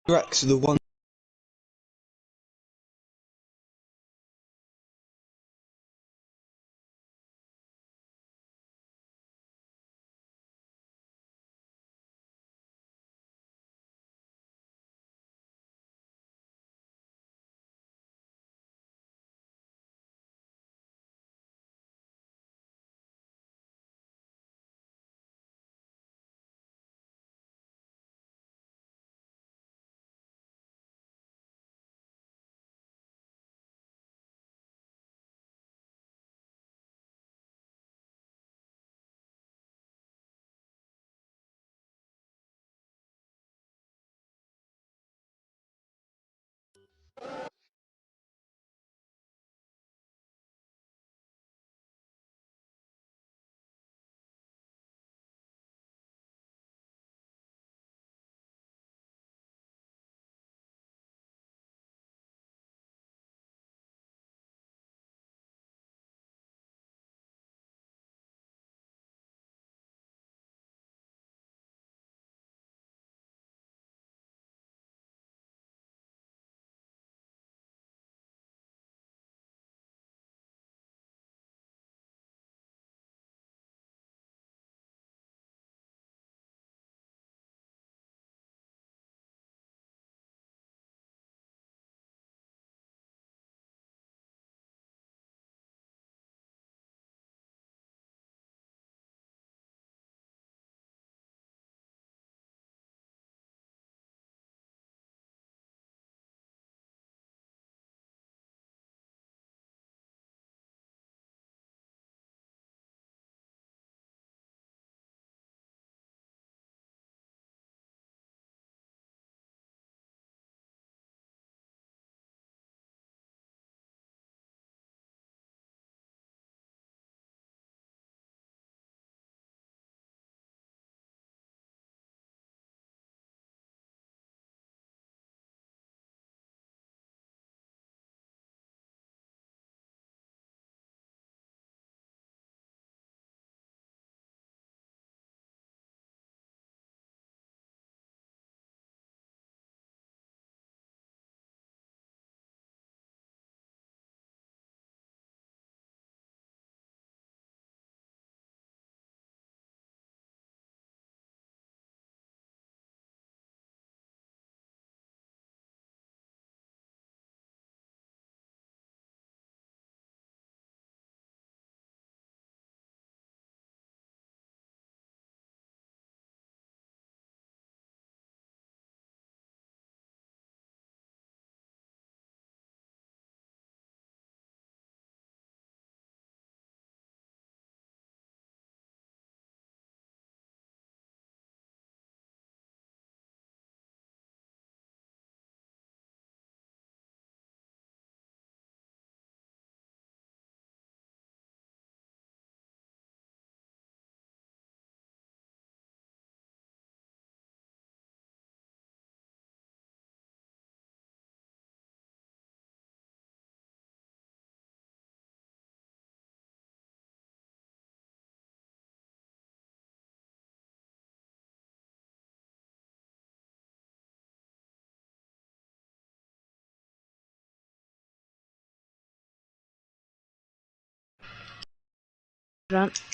Rex are the one.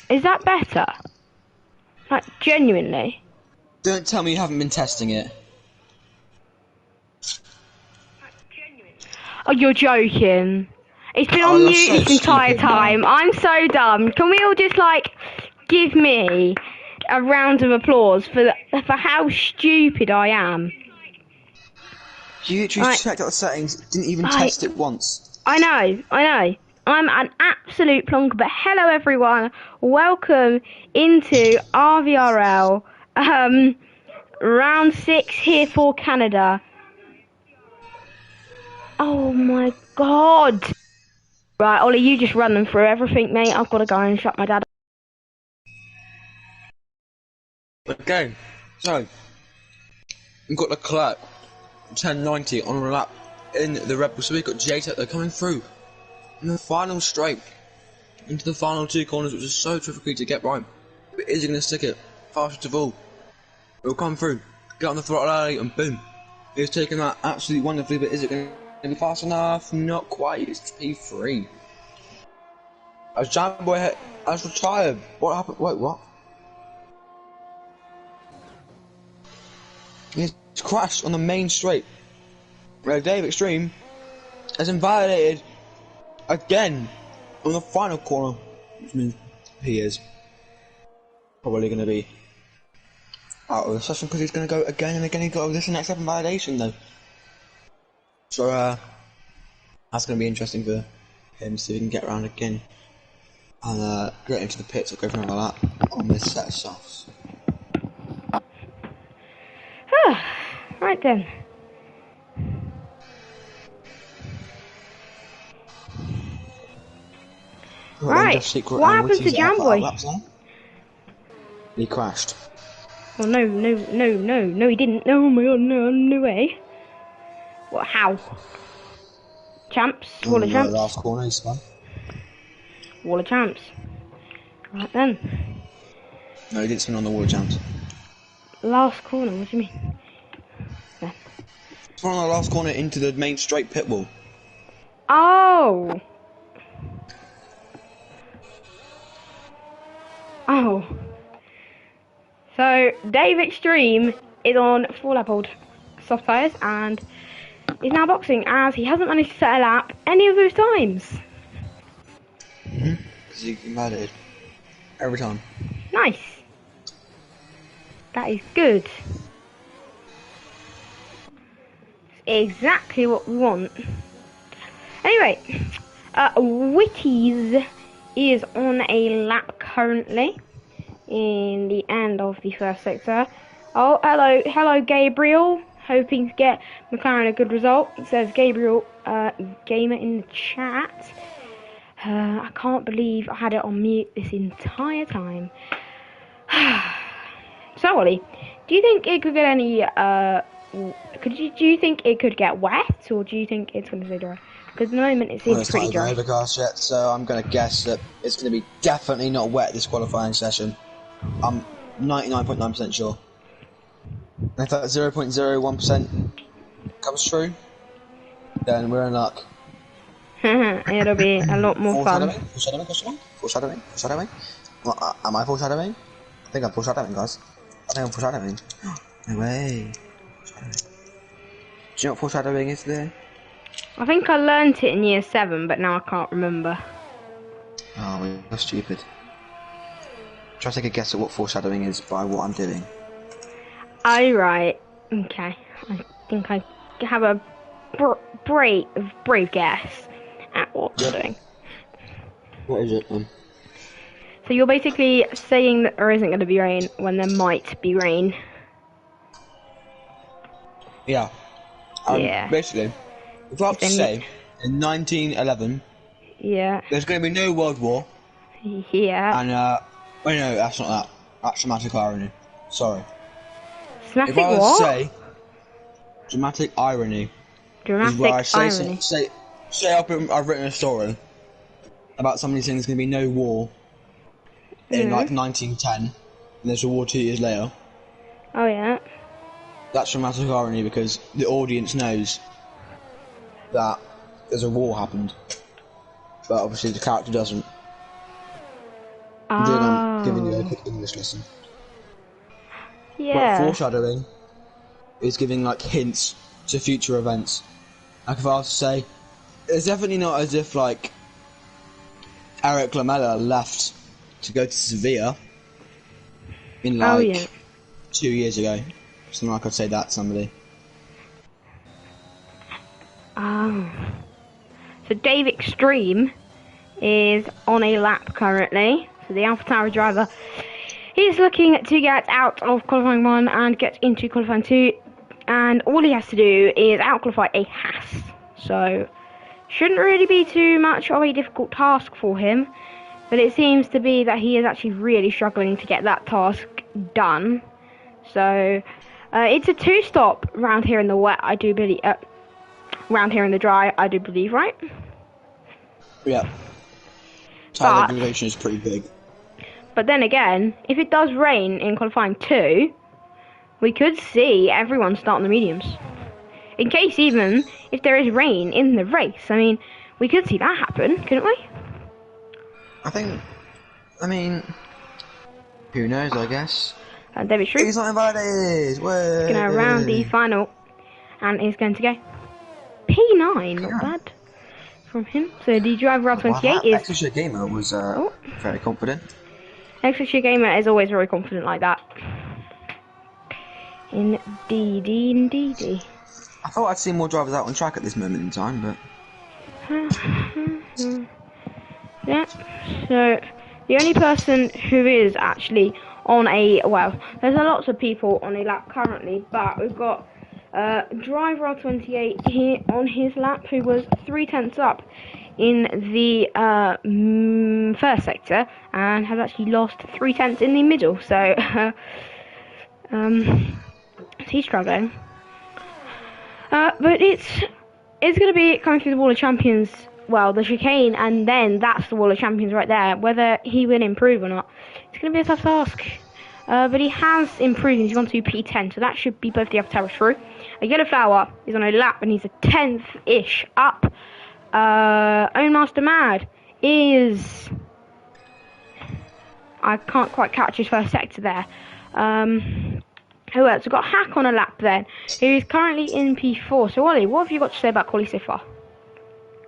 Is that better? Like, genuinely? Don't tell me you haven't been testing it. Oh, you're joking. It's been Oh, on you're mute so this entire stupid time. now. I'm so dumb. Can we all just, like, give me a round of applause for how stupid I am? You literally checked out the settings, didn't even test it once. I know. I'm an absolute plonker, but hello everyone. Welcome into RVRL, round 6 here for Canada. Oh my god. Right, Ollie, you just run them through everything, mate. I've got to go and shut my dad up. Okay, so we've got the clerk 1090 on a lap in the Red Bull, so we've got Jata, they're coming through in the final straight into the final two corners, which is so tricky to get right. But is he going to stick it? Fastest of all, it'll come through, get on the throttle early, and boom, It's taken that absolutely wonderfully, but is it going to be fast enough? Not quite. It's P3. As Jamboy has retired. What happened? Wait, what? He's crashed on the main straight. Where Dave Extreme has invalidated again on the final corner, which means he is probably going to be out of the session because he's going to go again and again. He's got this next step invalidation though. So that's going to be interesting for him to see if he can get around again and get into the pits or go for another lap on this set of softs. Right then. Right, what happened to Jamboy? He crashed. Oh no, he didn't. Oh my god, no way. What, how? Champs? Wall of Champs? Last corner, he spun. Wall of Champs. Right then. No, he didn't spin on the Wall of Champs. Last corner, what do you mean? Yeah. Spun on the last corner into the main straight pit wall. Oh! Oh. So, Dave Extreme is on 4-lap old soft tyres and is now boxing as he hasn't managed to set a lap any of those times. Because he invalidated. Every time. Nice. That is good. Exactly what we want. Anyway, Witties is on a lap currently in the end of the first sector. Oh, hello Gabriel. Hoping to get McLaren a good result. It says Gabriel Gamer in the chat. I can't believe I had it on mute this entire time. So Ollie, do you think it could get any do you think it could get wet, or do you think it's going to stay dry? Because at the moment it seems pretty dry. It's not overcast yet, so I'm going to guess that it's going to be definitely not wet this qualifying session. I'm 99.9% sure. And if that 0.01% comes true, then we're in luck. It'll be a lot more fun. Foreshadowing? Am I foreshadowing? I think I'm foreshadowing, guys. I think I'm foreshadowing. No way. Do you know what foreshadowing is there? I think I learnt it in year 7, but now I can't remember. Oh, we're stupid. Try to take a guess at what foreshadowing is by what I'm doing. Oh, right. Okay. I think I have a brave guess at what you're doing. What is it then? So you're basically saying that there isn't going to be rain when there might be rain. Yeah. Yeah. Basically, if I have to say, in 1911, yeah, there's going to be no World War. Yeah. And, wait, no, that's not that. That's dramatic irony. Sorry. Dramatic if I was what? to say, dramatic irony. Dramatic is where I say irony. Say I've written a story about somebody saying there's going to be no war in, like, 1910, and there's a war 2 years later. Oh, yeah. That's dramatic irony because the audience knows that there's a war happened, but obviously the character doesn't. I'm giving you a quick English lesson. Yeah. But foreshadowing is giving like hints to future events. Like if I was to say, it's definitely not as if like Eric Lamela left to go to Sevilla in like 2 years ago. Something like I'd say that to somebody. So Dave Extreme is on a lap currently. So the AlphaTauri driver, he's looking to get out of qualifying 1 and get into qualifying 2. And all he has to do is out-qualify a Haas. So shouldn't really be too much of a difficult task for him. But it seems to be that he is actually really struggling to get that task done. So it's a 2-stop round here in the wet, I do believe. Round here in the dry, I do believe, right? Yeah. Tire degradation is pretty big. But then again, if it does rain in qualifying 2, we could see everyone start on the mediums. in case even if there is rain in the race. I mean, we could see that happen, couldn't we? I mean, who knows, I guess. And David Shrew. He's not invited! He's going to round the final, and he's going to go P9, not bad from him. So the driver R28 is... Extra Gamer was very confident. Extra Gamer is always very confident like that. Indeedy. I thought I'd seen more drivers out on track at this moment in time, but... Yeah, so the only person who is actually on a, well, there's lots of people on a lap currently, but we've got driver R28 here on his lap who was 3/10 up in the first sector and has actually lost 3/10 in the middle, so he's struggling. But it's going to be coming through the Wall of Champions, well, the chicane, and then that's the Wall of Champions right there. Whether he will improve or not, it's going to be a tough task. But he has improved. He's gone to P10, so that should be both the upper through. A Yellow Flower is on a lap, and he's a 10th-ish up. Own Master Mad is... I can't quite catch his first sector there. Who else? We've got Hack on a lap then, who is currently in P4. So, Ollie, what have you got to say about quali so far?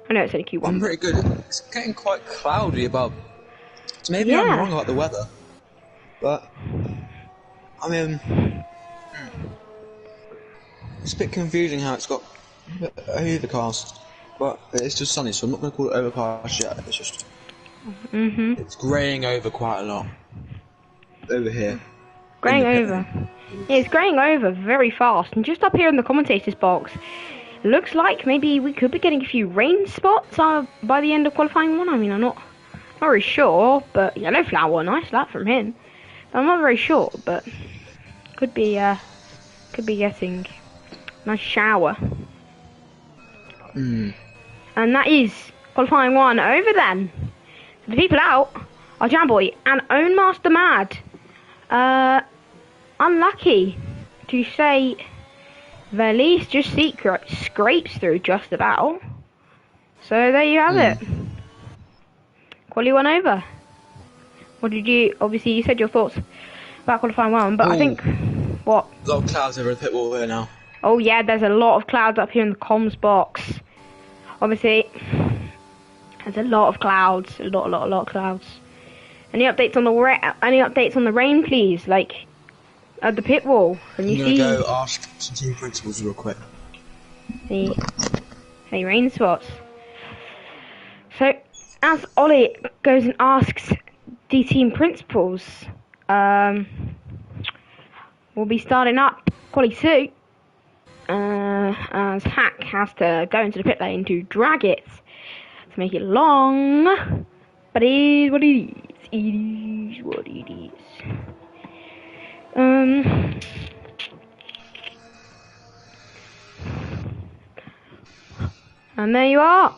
I know it's only Q1. I'm pretty good. It's getting quite cloudy above. So maybe I'm wrong about the weather. But, I mean, it's a bit confusing how it's got a bit overcast. But it's just sunny, so I'm not going to call it overcast yet. It's just... It's greying over quite a lot. Over here. Greying over. Yeah, it's greying over very fast. And just up here in the commentators box, looks like maybe we could be getting a few rain spots by the end of qualifying one. I mean, I'm not very sure, but Yellow Flower, nice lap from him. I'm not very sure, but could be getting a nice shower. And that is qualifying one over then. So the people out are Jamboy and Own Master Mad. Unlucky to say the least. Just Secret scrapes through just about. So there you have it. Quali one over. What did you... Obviously, you said your thoughts about qualifying one, but I think... What? A lot of clouds over the pit wall here now. Oh, yeah, there's a lot of clouds up here in the comms box. Obviously, there's a lot of clouds. A lot of clouds. Any updates on the rain, please? Like, at the pit wall. Can you see? I'm going to go ask some team principals real quick. Any rain spots? So, as Ollie goes and asks the team principals, we'll be starting up quali 2, as Hack has to go into the pit lane to drag it to make it long, but it is what it is. It is what it is. And there you are.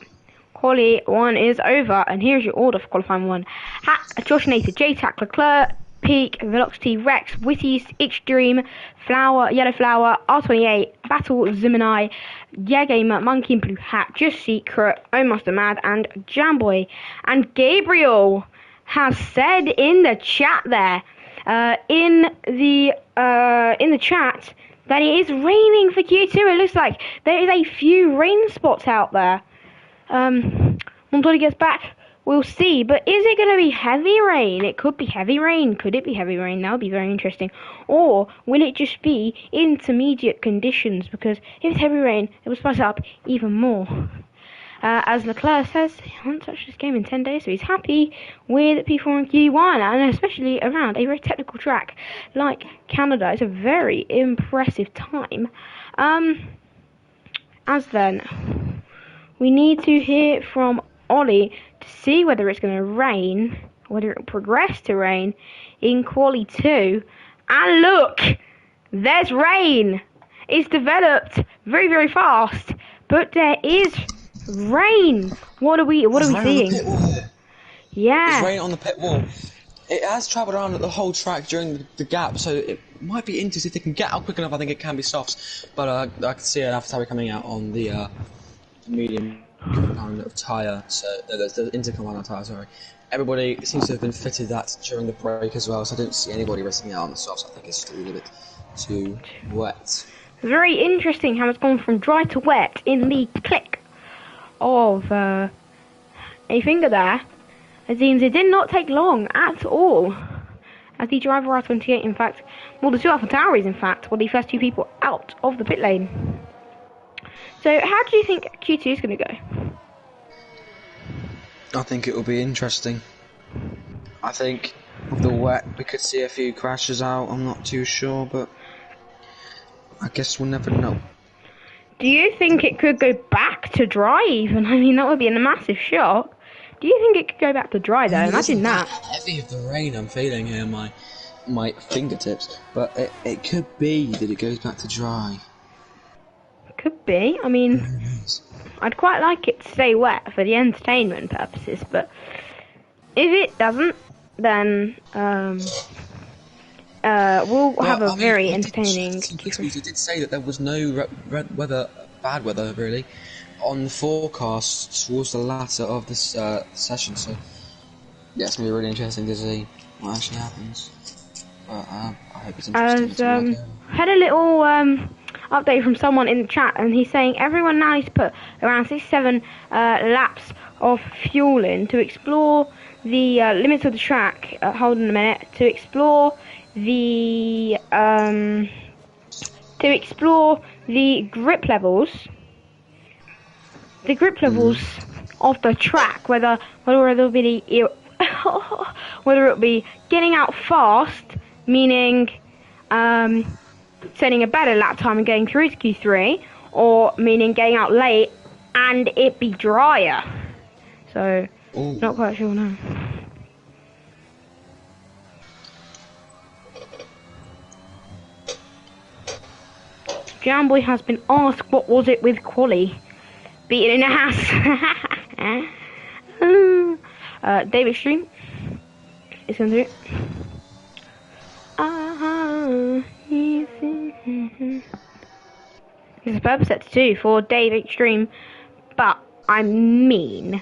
Quali 1 is over, and here's your order for qualifying 1. Hack, Josh Nater, JTAC, Leclerc, Peak, Velocity, Rex, Witties, Extreme, Flower, Yellow Flower, R28, Battle, Zimini, Gamer, Monkey and Blue Hat, Just Secret, Own Master Mad, and Jamboy. And Gabriel has said in the chat there, in the chat, that it is raining for Q2. It looks like there is a few rain spots out there. Until he gets back, we'll see. But is it going to be heavy rain? It could be heavy rain. Could it be heavy rain? That would be very interesting. Or will it just be intermediate conditions? Because if it's heavy rain, it will spice up even more. As Leclerc says, he hasn't touched this game in 10 days, so he's happy with P4 and Q1, and especially around a very technical track like Canada. It's a very impressive time. As then, we need to hear from Ollie to see whether it's going to rain, whether it will progress to rain in Quali 2. And look, there's rain. It's developed very, very fast, but there is rain. What are we seeing? Yeah. There's rain on the pit wall. It has travelled around the whole track during the gap, so it might be interesting if they can get out quick enough. I think it can be softs, but I can see an AlphaTauri coming out on the medium compound of tyre. So there's the intercompound tyre. Sorry, everybody seems to have been fitted that during the break as well. So I don't see anybody racing out on the softs. I think it's still a little bit too wet. Very interesting how it's gone from dry to wet in the click of a finger there. It seems it did not take long at all. As the driver R28, in fact, well, the two AlphaTauris, in fact, were the first two people out of the pit lane. So, how do you think Q2 is going to go? I think it will be interesting. I think with the wet, we could see a few crashes out. I'm not too sure, but I guess we'll never know. Do you think it could go back to dry even? I mean, that would be a massive shock. Do you think it could go back to dry though? Imagine that. Heavy of the rain I'm feeling here, my fingertips. But it could be that it goes back to dry. Could be. I mean, I'd quite like it to stay wet for the entertainment purposes, but if it doesn't, then we'll have a very entertaining. You did say that there was no bad weather really, on the forecast towards the latter of this session. So yeah, it's gonna be really interesting to see what actually happens. But I hope it's interesting. Had a little update from someone in the chat, and he's saying everyone now needs to put around 67 laps of fuel in to explore the limits of the track. Hold on a minute. To explore the grip levels. The grip levels of the track, whether it'll be whether it'll be getting out fast, meaning setting a better lap time and getting through to Q3, or meaning getting out late and it be drier. So, not quite sure now. Jamboy has been asked what was it with Quali. Beaten in the house. David Stream is going to do it. There's a purpose set too for David Stream, but I mean,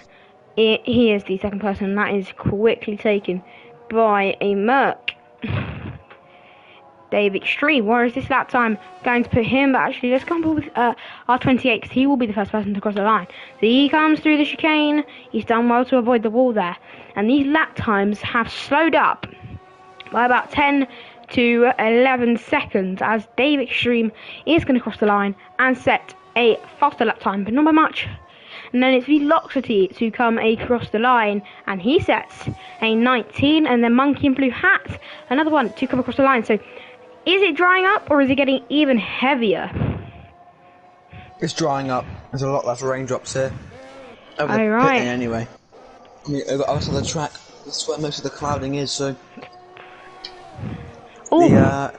he is the second person, and that is quickly taken by a Merc. Dave Extreme, where is this lap time going to put him? But actually, let's go with R28, because he will be the first person to cross the line. So he comes through the chicane. He's done well to avoid the wall there. And these lap times have slowed up by about 10 to 11 seconds, as Dave Extreme is going to cross the line and set a faster lap time, but not by much. And then it's Velocity to come across the line, and he sets a 19, and then Monkey in Blue Hat, another one to come across the line. So is it drying up, or is it getting even heavier? It's drying up. There's a lot less raindrops here. Over the right. pit anyway. I mean, over the other side of the track, that's where most of the clouding is, so... The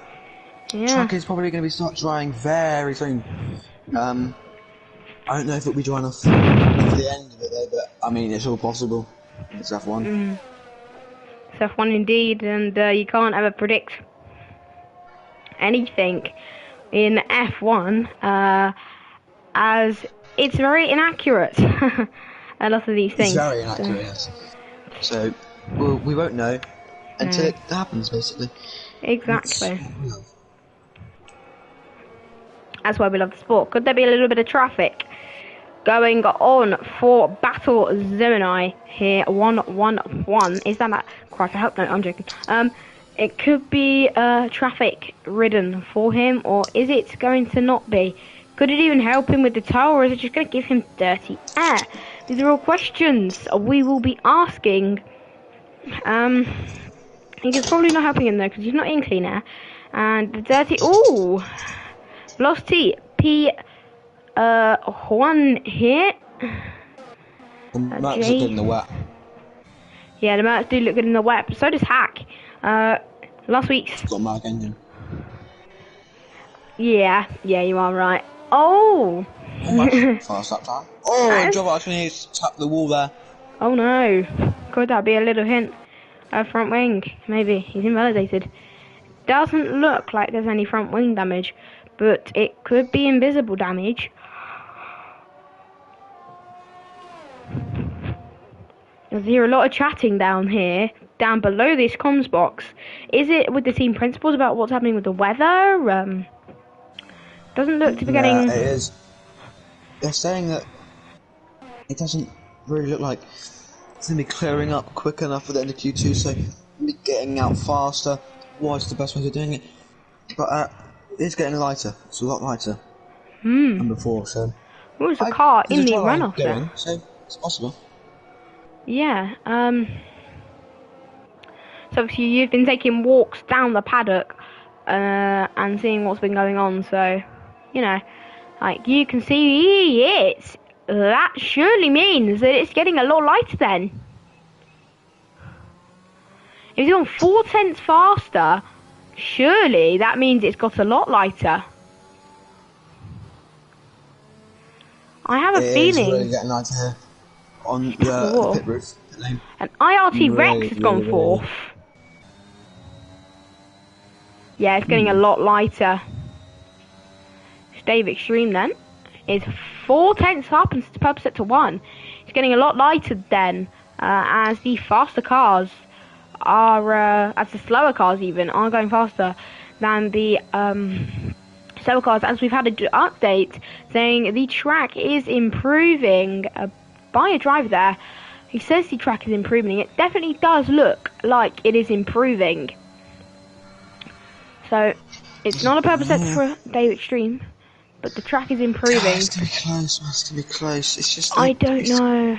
track is probably going to start drying very soon. I don't know if it'll be dry enough for the end of it though, but I mean, it's all possible. It's F1. It's F1 indeed, and you can't ever predict anything in F1, as it's very inaccurate. A lot of these things. It's very inaccurate, yes. So, we won't know until it happens, basically. Exactly. That's why we love the sport. Could there be a little bit of traffic going on for Battle Gemini here? 111. Is that Christ, I hope not. I'm joking. It could be traffic ridden for him, or is it going to not be? Could it even help him with the tow, or is it just going to give him dirty air? These are all questions we will be asking. I think it's probably not helping him though, because he's not in clean air. And the dirty... Ooh! Velocity P1 here. The Mercs look good in the wet. Yeah, the Mercs do look good in the wet, but so does Hack. Last week's... Got a Merc engine. Yeah, you are right. Oh! Fast that time. Oh, Job actually needs to tap the wall there. Oh no. Could that be a little hint Front wing, maybe. He's invalidated. Doesn't look like there's any front wing damage, but it could be invisible damage. I hear a lot of chatting down here, down below this comms box. Is it with the team principals about what's happening with the weather? Doesn't look to be getting... Yeah, it is. They're saying that it doesn't really look like it's going to be clearing up quick enough for the end of Q2, so be getting out faster. What's the best way of doing it? But it's getting lighter. It's a lot lighter than before, so... There's a car in the runoff there. So it's possible. Yeah, so obviously you've been taking walks down the paddock, and seeing what's been going on, so, you know, like, you can see that surely means that it's getting a lot lighter then. If it's gone 4/10 faster, surely that means it's got a lot lighter. I have a feeling... It's really getting lighter here on the pit roof. And IRT Rex has gone fourth. Yeah, it's getting a lot lighter. Dave Extreme then is 4/10 up and pub set to 1. It's getting a lot lighter then, as the faster cars are, as the slower cars even, are going faster than the slower cars, as we've had an update saying the track is improving by a driver there. He says the track is improving. It definitely does look like it is improving. So, it's not a purpose set for Dave Extreme, but the track is improving. It has to be close, it has to be close. It's just like, I don't know.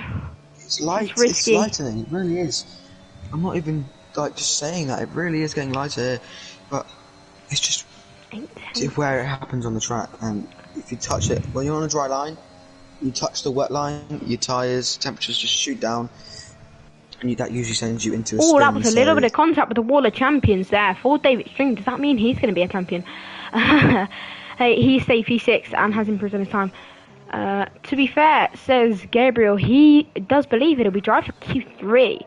It's light, it's risky. It's lightening, it really is. I'm not even like just saying that, it really is getting lighter here, but it's just where it happens on the track, and if you touch it, when you're on a dry line, you touch the wet line, your tyres, temperatures just shoot down, and that usually sends you into a spin. Oh, that was a little bit of contact with the wall of champions there for David String. Does that mean he's going to be a champion? Hey, he's safe, he's 6 and has improved on his time. To be fair, says Gabriel, he does believe it'll be drive for Q3.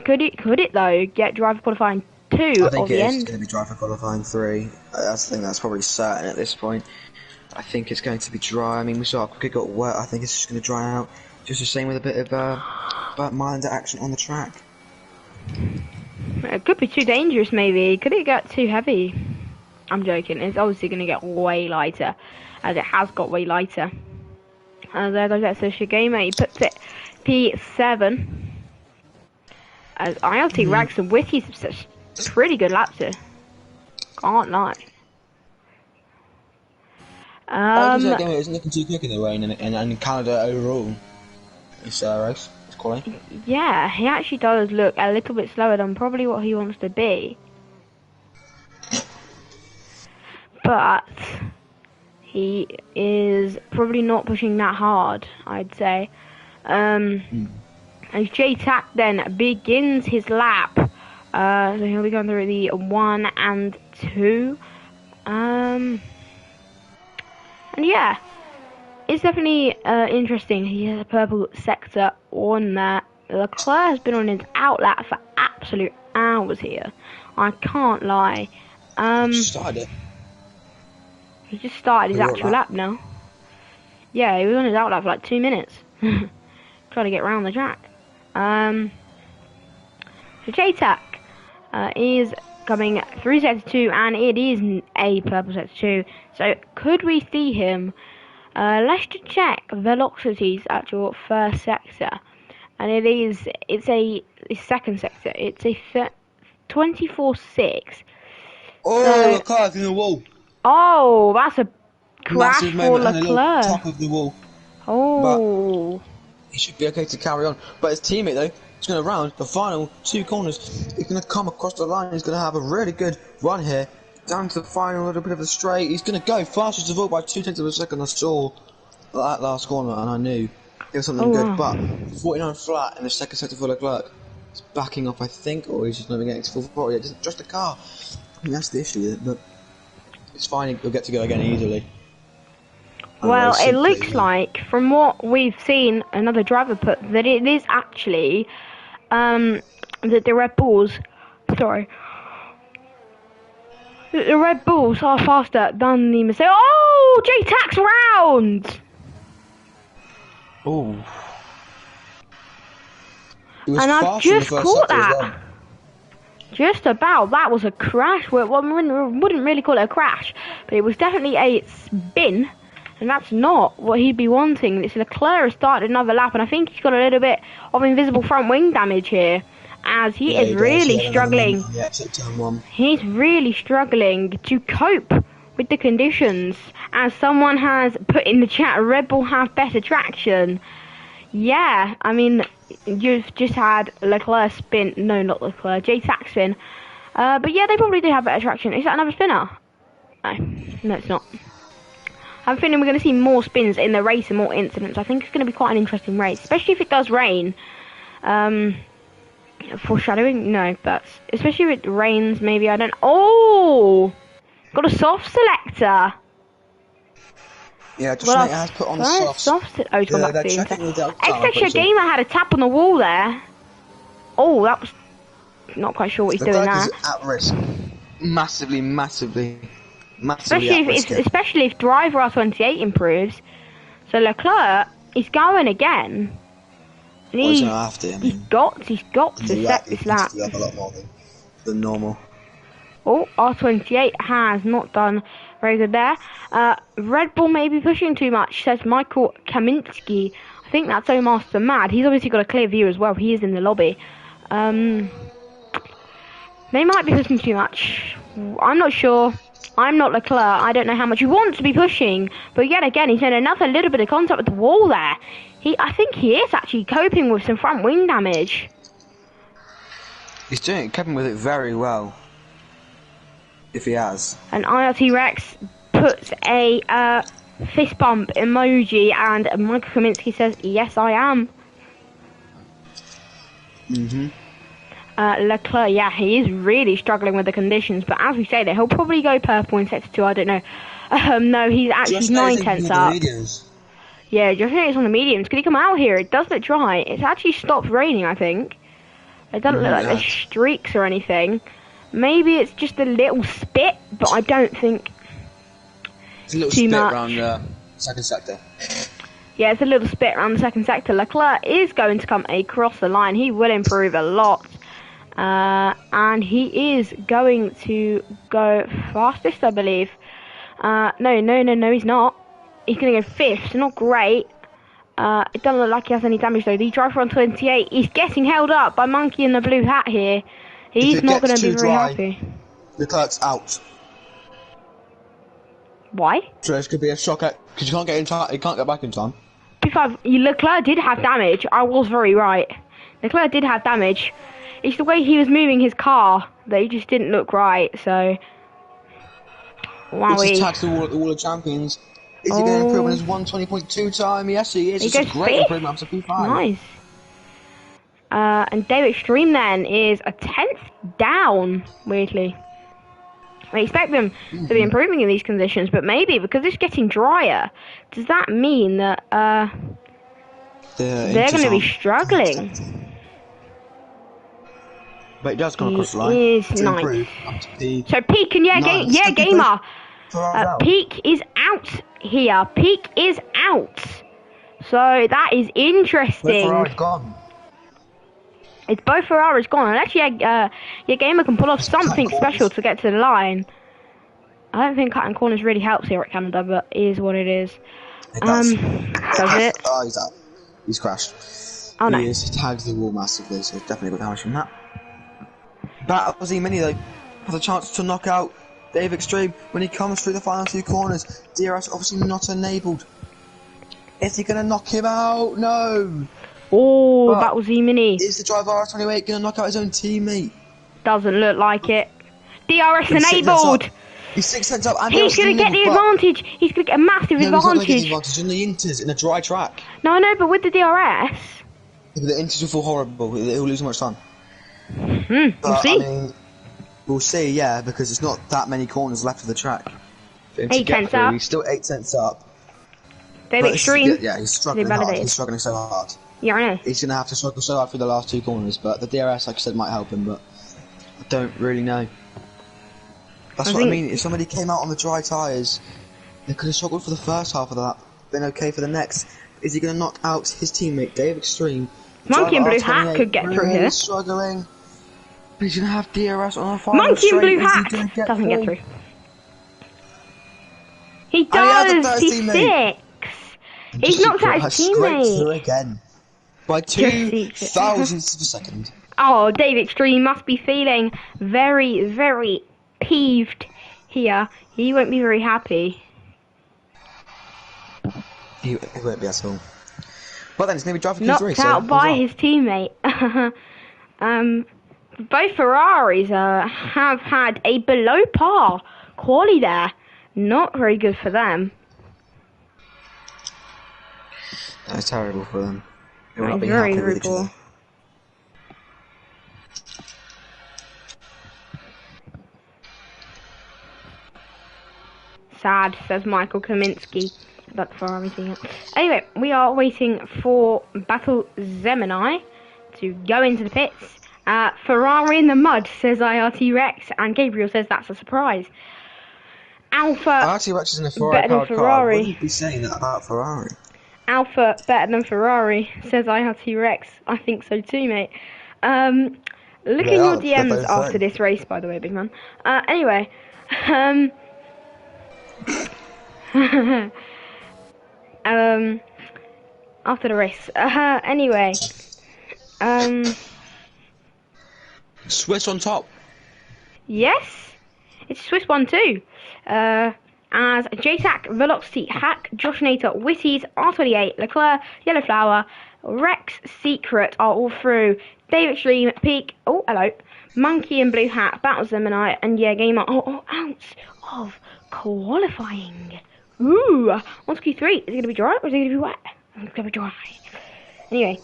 Could it though get driver qualifying 2 I think or the end? It's going to be driver qualifying 3. I think that's probably certain at this point. I think it's going to be dry. I mean, we saw how quick it got wet. I think it's just going to dry out. Just the same with a bit of milder action on the track. It could be too dangerous, maybe. Could it get too heavy? I'm joking. It's obviously going to get way lighter, as it has got way lighter. There goes that Shigema. He puts it P7. As ILT Rex and Witty's such pretty good laps here. Can't lie. It isn't looking too quick in the rain and in Canada overall. This race, it's quality. Yeah, he actually does look a little bit slower than probably what he wants to be. But he is probably not pushing that hard, I'd say. As J-Tac then begins his lap. So he'll be going through the 1 and 2. And yeah, it's definitely interesting. He has a purple sector on there. Leclerc has been on his outlap for absolute hours here. I can't lie. Started it. He just started his actual lap now. Yeah, he was on his outlap for like 2 minutes. Trying to get around the track. So J-Tac is coming through sector 2, and it is a purple sector 2. So could we see him? Let's just check velocities at your first sector, and it's a second sector. It's a 24.6. Oh, so, Leclerc in the wall. Oh, that's a crash for Leclerc. Top of the wall. Oh. But he should be okay to carry on. But his teammate though, he's going to round the final 2 corners. He's going to come across the line. He's going to have a really good run here. Down to the final, a little bit of a straight. He's going to go fastest of all by 0.2 of a second. I saw that last corner and I knew it was something good. Wow. But 49 flat in the second sector for Leclerc. He's backing off, I think, or he's just not even getting to full throttle yet. Just a car. I think that's the issue. But it's fine. He'll get to go again easily. Well, it looks like, from what we've seen, another driver put, that it is actually that the Red Bulls, sorry, the Red Bulls are faster than the Mercedes. Oh, J-Tax round! Oh. And I've just caught that. Just about. That was a crash. Well, wouldn't really call it a crash, but it was definitely a spin, and that's not what he'd be wanting. It's Leclerc has started another lap, and I think he's got a little bit of invisible front wing damage here, as he is really struggling. He's really struggling to cope with the conditions. As someone has put in the chat, Red Bull have better traction. Yeah, I mean, you've just had Leclerc spin. No, not Leclerc. J-Tax spin. But yeah, they probably do have better traction. Is that another spinner? No, it's not. I'm feeling we're going to see more spins in the race and more incidents. I think it's going to be quite an interesting race, especially if it does rain. Foreshadowing? No, but especially if it rains, maybe I don't... Oh! Got a soft selector. Yeah, just like has put on the softs. Oh, he's gone back to the Extra Gamer had a tap on the wall there. Oh, that was... Not quite sure what he's doing there. At risk. Massively. Especially if driver R28 improves. So Leclerc is going again. And he's got to set this lap. A lot more than normal. Oh, R28 has not done very good there. Red Bull may be pushing too much, says Michael Kaminsky. I think that's Omaster Mad. He's obviously got a clear view as well. He is in the lobby. They might be pushing too much. I'm not sure. I'm not Leclerc. I don't know how much he wants to be pushing. But yet again, he's had another little bit of contact with the wall there. I think he is actually coping with some front wing damage. He's coping with it very well. If he has. And IRT Rex puts a fist bump emoji, and Michael Kaminsky says, "Yes, I am." Leclerc, yeah, he is really struggling with the conditions, but as we say there, he'll probably go purple in sector 2, I don't know. No, he's actually 9/10 up. Yeah, just it's on the mediums. Could he come out here? It does look dry. It's actually stopped raining, I think. It doesn't look like there's streaks or anything. Maybe it's just a little spit, but I don't think it's a little spit around the second sector. Yeah, it's a little spit around the second sector. Leclerc is going to come across the line. He will improve a lot. And he is going to go fastest, I believe. No, he's not. He's going to go 5th, so not great. It doesn't look like he has any damage, though. The driver on 28, he's getting held up by Monkey in the blue hat here. He's not going to be very happy. Leclerc's out. Why? So this could be a shock because you can't get in time. You can't get back in time. Leclerc did have damage. I was very right. Leclerc did have damage. It's the way he was moving his car that he just didn't look right. So, wow. He just tags the wall of champions. Is he going to improve on his 1:20.2 time? Yes, he is. It's a great improvement up to P5. Nice. And David Extreme then is a 10th down, weirdly. I expect them to be improving in these conditions, but maybe because it's getting drier, does that mean that they're going to be struggling? But it does come across the line. Is nice. So Peak and Gamer. Peak is out here. Peak is out. So that is interesting. Ferrari's gone. It's both Ferrari's gone, and actually, your Gamer can pull off something special to get to the line. I don't think cutting corners really helps here at Canada, but it is what it is. Does it? Oh, he's out. He's crashed. Oh no. He tags the wall massively, so it's definitely got damage from that. But Aussie Mini though has a chance to knock out Dave Extreme when he comes through the final 2 corners. DRS obviously not enabled. Is he gonna knock him out? No. Oh, that was E-Mini. Is the driver R28 gonna knock out his own teammate? Doesn't look like it. DRS enabled. He's 6 cents up. And he's gonna get the advantage. He's gonna get a massive advantage. He's not advantage on the Inters in a dry track. No, I know, but with the DRS. The Inters will feel horrible. He'll lose so much time. We'll see. I mean, we'll see, yeah, because it's not that many corners left of the track. 8 cents up. He's still 8 cents up. David Extreme. Yeah, he's struggling hard. He's struggling so hard. Yeah, I know. He's going to have to struggle so hard through the last 2 corners, but the DRS, like I said, might help him, but I don't really know. That's what I mean. If somebody came out on the dry tyres, they could have struggled for the first half of the lap, been okay for the next. Is he going to knock out his teammate, Dave Extreme? Monkey and Blue Hat could get through here. Struggling. But he's going to have DRS on a final Monkey straight. and Blue Hat doesn't get through. He does! He's 6! He's knocked out his teammate! Through again. By 2 thousandths of a second. Oh, Dave Extreme must be feeling very, very peeved here. He won't be very happy. He won't be at all. But then he's going to be driving knocked Q3, out by his teammate. Both Ferraris have had a below par quali there. Not very good for them. That's terrible for them. That is very, very poor. Sad, says Michael Kaminsky. About the Ferrari team. Anyway, we are waiting for Battle Zemini to go into the pits. Ferrari in the mud, says IRT Rex, and Gabriel says that's a surprise. Alpha IRT Rex is in a Ferrari powered car. Wouldn't you be saying that about Ferrari? Alpha better than Ferrari, says IRT Rex. I think so too, mate. Look at your DMs after this race, by the way, big man. Anyway, after the race. Anyway, Swiss on top. Yes, it's Swiss one too. As JTAC, Velocity, Hack, Josh Nater, Witties, R28, Leclerc, Yellow Flower, Rex, Secret are all through. David Extreme, Peak, oh hello, Monkey and Blue Hat, Battle Gemini, and yeah, Gamer. Oh, ounce of qualifying. Ooh, on to Q3. Is it going to be dry or is it going to be wet? It's going to be dry. Anyway.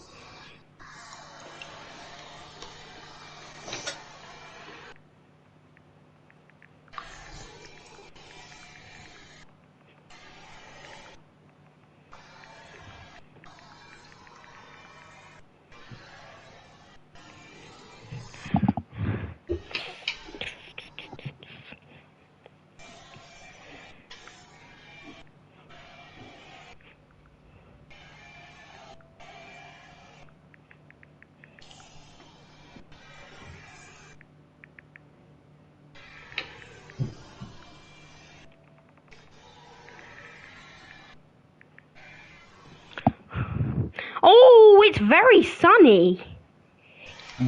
Oh, it's very sunny.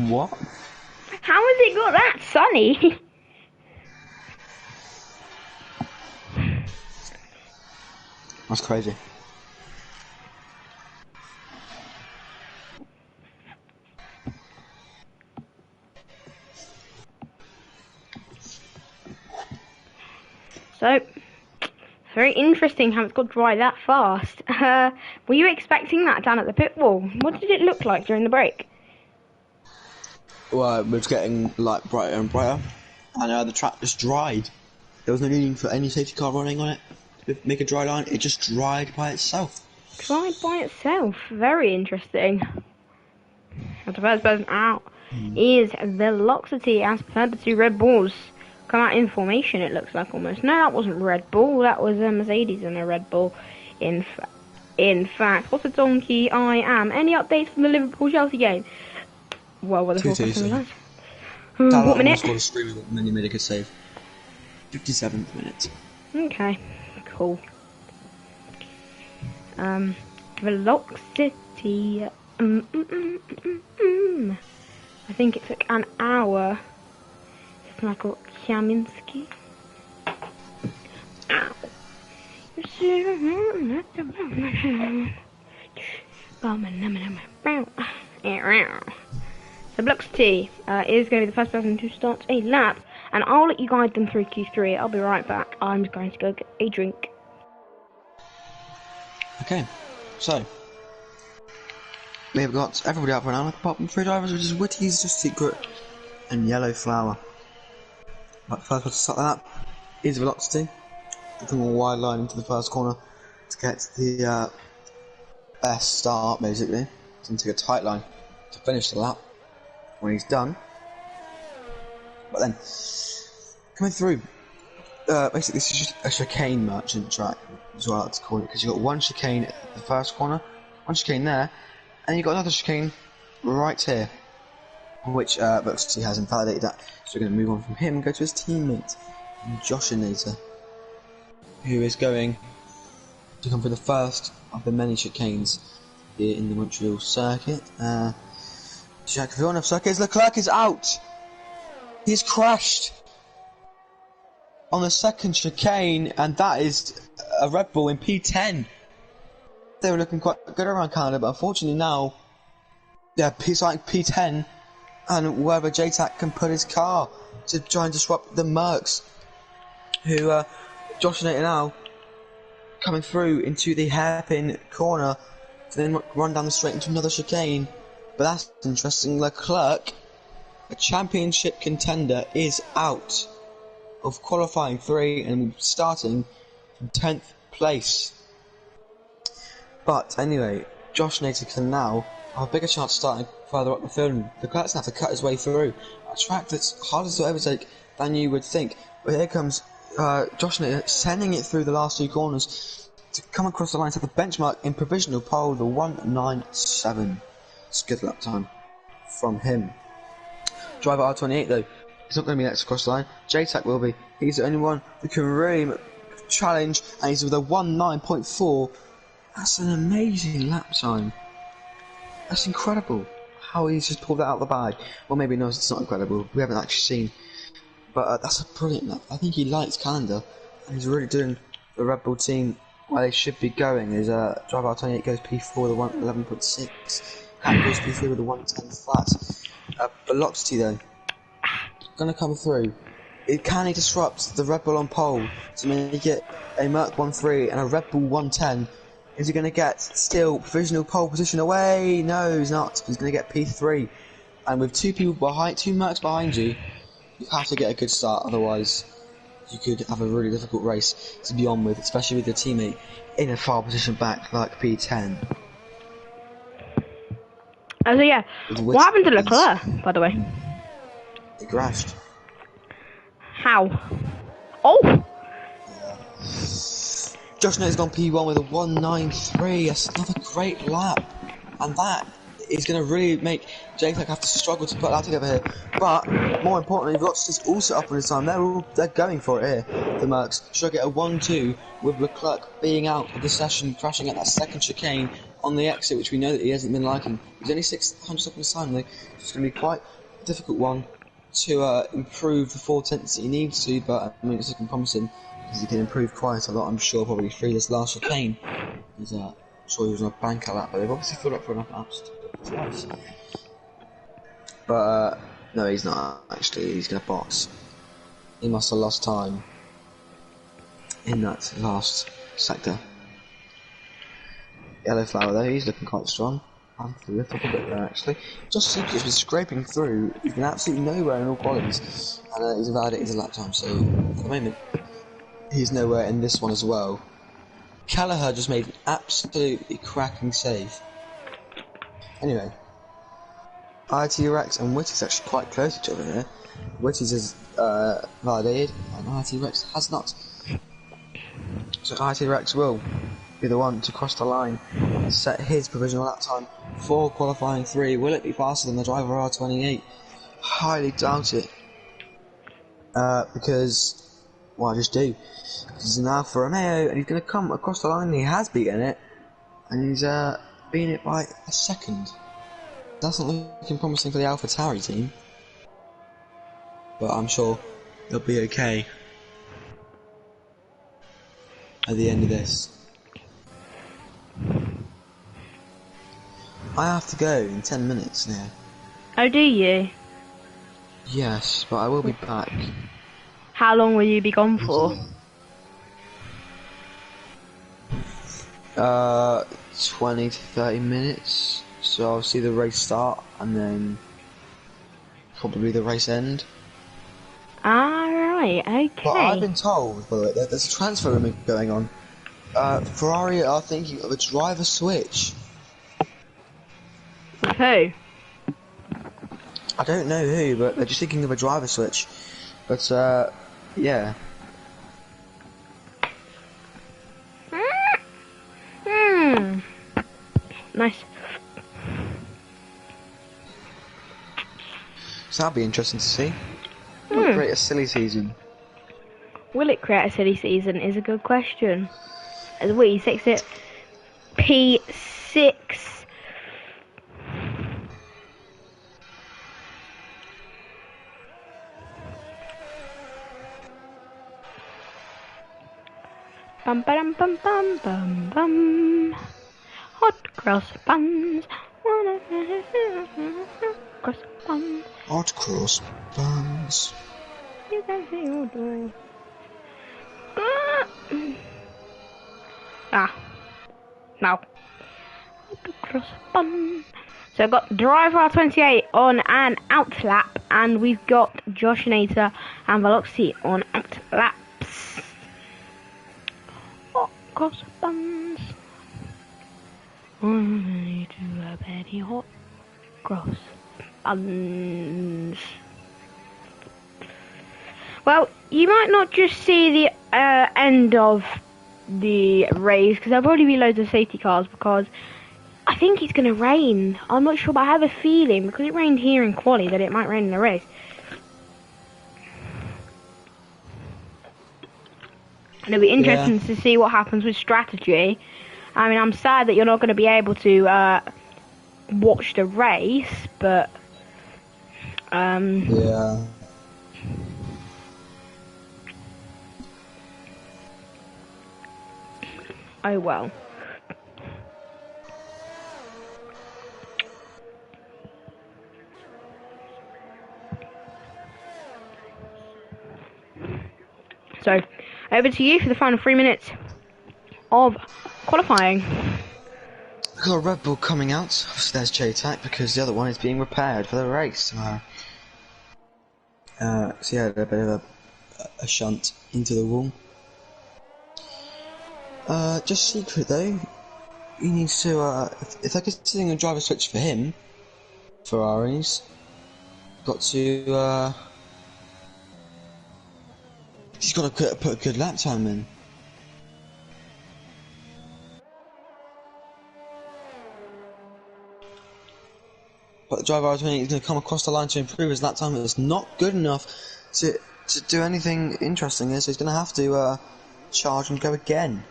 What? How has it got that sunny? That's crazy. So, very interesting how it's got dry that fast. Were you expecting that down at the pit wall? What did it look like during the break? Well, it was getting like brighter and brighter, and the track just dried. There was no need for any safety car running on it to make a dry line. It just dried by itself. Dried by itself. Very interesting. And the first person out is Velocity, as per the two Red Bulls. Come out in formation, it looks like almost. No, that wasn't Red Bull. That was a Mercedes and a Red Bull. In fact, what a donkey I am. Any updates from the Liverpool-Chelsea game? Well, what the fuck happened with that? What minute? Scored a screamer, and then he made a good save. 57th minute. Okay, cool. Velocity. I think it took an hour. It's Michael Kaminsky. Ow. So Velocity is going to be the first person to start a lap, and I'll let you guide them through Q3. I'll be right back. I'm going to go get a drink. Okay, so we have got everybody out for an hour apart from 3 drivers, which is Witty's, Just Secret, and Yellow Flower. Right, first one to start that is Velocity. Looking a wide line into the first corner to get the best start, basically. He's going to take a tight line to finish the lap. When he's done, but then coming through, basically this is just a chicane merchant track as well to call it, because you've got one chicane at the first corner, one chicane there, and you've got another chicane right here, which looks he has invalidated that. So we're going to move on from him and go to his teammate, Joshinator, who is going to come for the first of the many chicanes here in the Montreal circuit. Jacques Villeneuve circuit. Leclerc is out. He's crashed on the second chicane, and that is a Red Bull in P10. They were looking quite good around Canada, but unfortunately now they're starting P10, and wherever JTAC can put his car to try and disrupt the Mercs, who Josh and now coming through into the hairpin corner to then run down the straight into another chicane. But that's interesting. Leclerc, a championship contender, is out of qualifying 3 and starting from 10th place. But anyway, Josh Nader can now have a bigger chance starting further up the field. Leclerc's going to have to cut his way through a track that's harder to overtake than you would think. But here comes Josh Nader sending it through the last 2 corners to come across the line to the benchmark in provisional pole, the 197. It's a good lap time from him. Driver R28 though, he's not going to be next across the line. JTAC will be. He's the only one who can really challenge, and he's with a 1.9.4. That's an amazing lap time. That's incredible how he's just pulled that out of the bag. Well, maybe no, it's not incredible. We haven't actually seen. But that's a brilliant lap. I think he likes Canada, and he's really doing the Red Bull team where they should be going. His driver R28 goes P4 with a 11.6. That goes P3 with a 110 flat. Velocity though, gonna come through. Can he disrupt the Red Bull on pole to make it a Merc 1.3 and a Red Bull 1.10? Is he gonna get still provisional pole position away? No, he's not. He's gonna get P3. And with 2 people behind, 2 Mercs behind you, you have to get a good start. Otherwise, you could have a really difficult race to be on with, especially with your teammate in a far position back like P10. So yeah, what happened to Leclerc, by the way? He crashed. How? Oh! Josh Nader's gone P1 with a 1.93. That's another great lap, and that is going to really make JTAC have to struggle to put that together here. But more importantly, Rochester's also up on his time. They're going for it here. The Mercs should get a 1.2 with Leclerc being out of the session, crashing at that second chicane on the exit, which we know that he hasn't been liking. He's only 600 seconds time though. It's going to be quite a difficult one to improve the 4/10 that he needs to, but I mean it's looking promising because he can improve quite a lot, I'm sure, probably through this last chicane. He's sure he was on a bank at that, but they've obviously filled up for enough laps to do it twice. But no, he's not actually. He's going to box. He must have lost time in that last sector. Yellow Flower though, he's looking quite strong. And a little bit there actually. Just seems to have been scraping through. He's been absolutely nowhere in all qualities. And he's invalidated his lap time, so at the moment he's nowhere in this one as well. Kelleher just made an absolutely cracking save. Anyway, IT Rex and Witty's actually quite close to each other here. Witty's is validated and IT Rex has not. So IT Rex will be the one to cross the line and set his provisional lap time for qualifying 3. Will it be faster than the driver R28? Highly doubt it. Because, well, I just do. He's an Alfa Romeo and he's going to come across the line. He has beaten it, and he's beaten it by a second. That's not looking promising for the AlphaTauri team, but I'm sure they'll be okay at the end of this. I have to go in 10 minutes now. Oh, do you? Yes, but I will be back. How long will you be gone for? 20 to 30 minutes. So I'll see the race start and then probably the race end. Alright, okay. But I've been told, by the way, that there's a transfer rumor going on. Ferrari are thinking of a driver switch. Who? I don't know who, but they're just thinking of a driver switch. But, yeah. Nice. So that'll be interesting to see. Might create a silly season. Will it create a silly season is a good question. As we 6 it P6. Bum bum bum bum bum bum. Hot cross buns. Cross buns. Hot cross buns. You can see your door. No. Cross bun. So I've got Driver 28 on an out lap, and we've got Josh Nater and Velocity on out laps. Hot cross buns. I need to have any hot cross buns. Well, you might not just see the end of the race, because there'll probably be loads of safety cars, because I think it's going to rain. I'm not sure, but I have a feeling, because it rained here in quali, that it might rain in the race. And it'll be interesting to see what happens with strategy. I mean, I'm sad that you're not going to be able to watch the race, but yeah. Oh well. So, over to you for the final 3 minutes of qualifying. We've got a Red Bull coming out. Obviously there's JTAC because the other one is being repaired for the race tomorrow. So yeah, a bit of a shunt into the wall. Just secret though, he needs to, if they're considering a driver switch for him, Ferraris, got to, he's got to put a good lap time in. But the driver is going to come across the line to improve his lap time. It's not good enough to do anything interesting here, so he's going to have to charge and go again.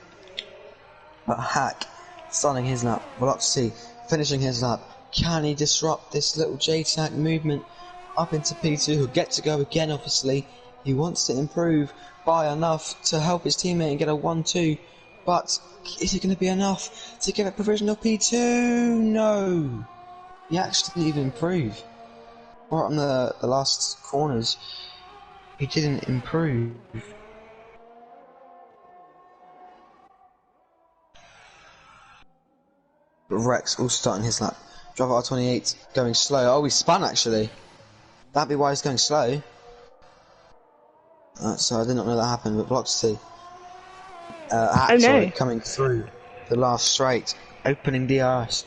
But Hack starting his lap, Velocity finishing his lap. Can he disrupt this little JTAC movement up into P2? He'll get to go again, obviously. He wants to improve by enough to help his teammate and get a 1-2. But is it going to be enough to get a provisional P2? No. He actually didn't even improve. Right on the last corners, he didn't improve. But Rex all starting his lap. Driver R28 going slow. Oh, he spun actually. That'd be why he's going slow. So I did not know that happened, but Velocity. Sorry, coming through the last straight, opening DRS.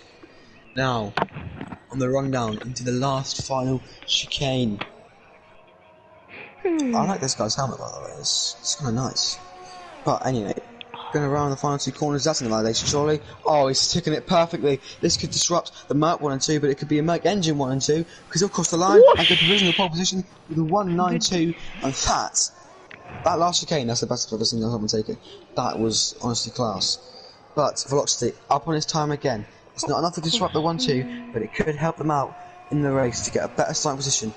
Now, on the rundown into the last final chicane. I like this guy's helmet, by the way. It's kind of nice. But anyway, going around the final two corners. That's an annihilation, surely. Oh, he's ticking it perfectly. This could disrupt the Merc 1 and 2, but it could be a Merc Engine 1 and 2 because he'll cross the line and get provisional pole position with a 192. And that last chicane, that's the best I've ever seen someone take it. That was honestly class. But Velocity up on his time again. It's not enough to disrupt the 1-2, but it could help them out in the race to get a better starting position.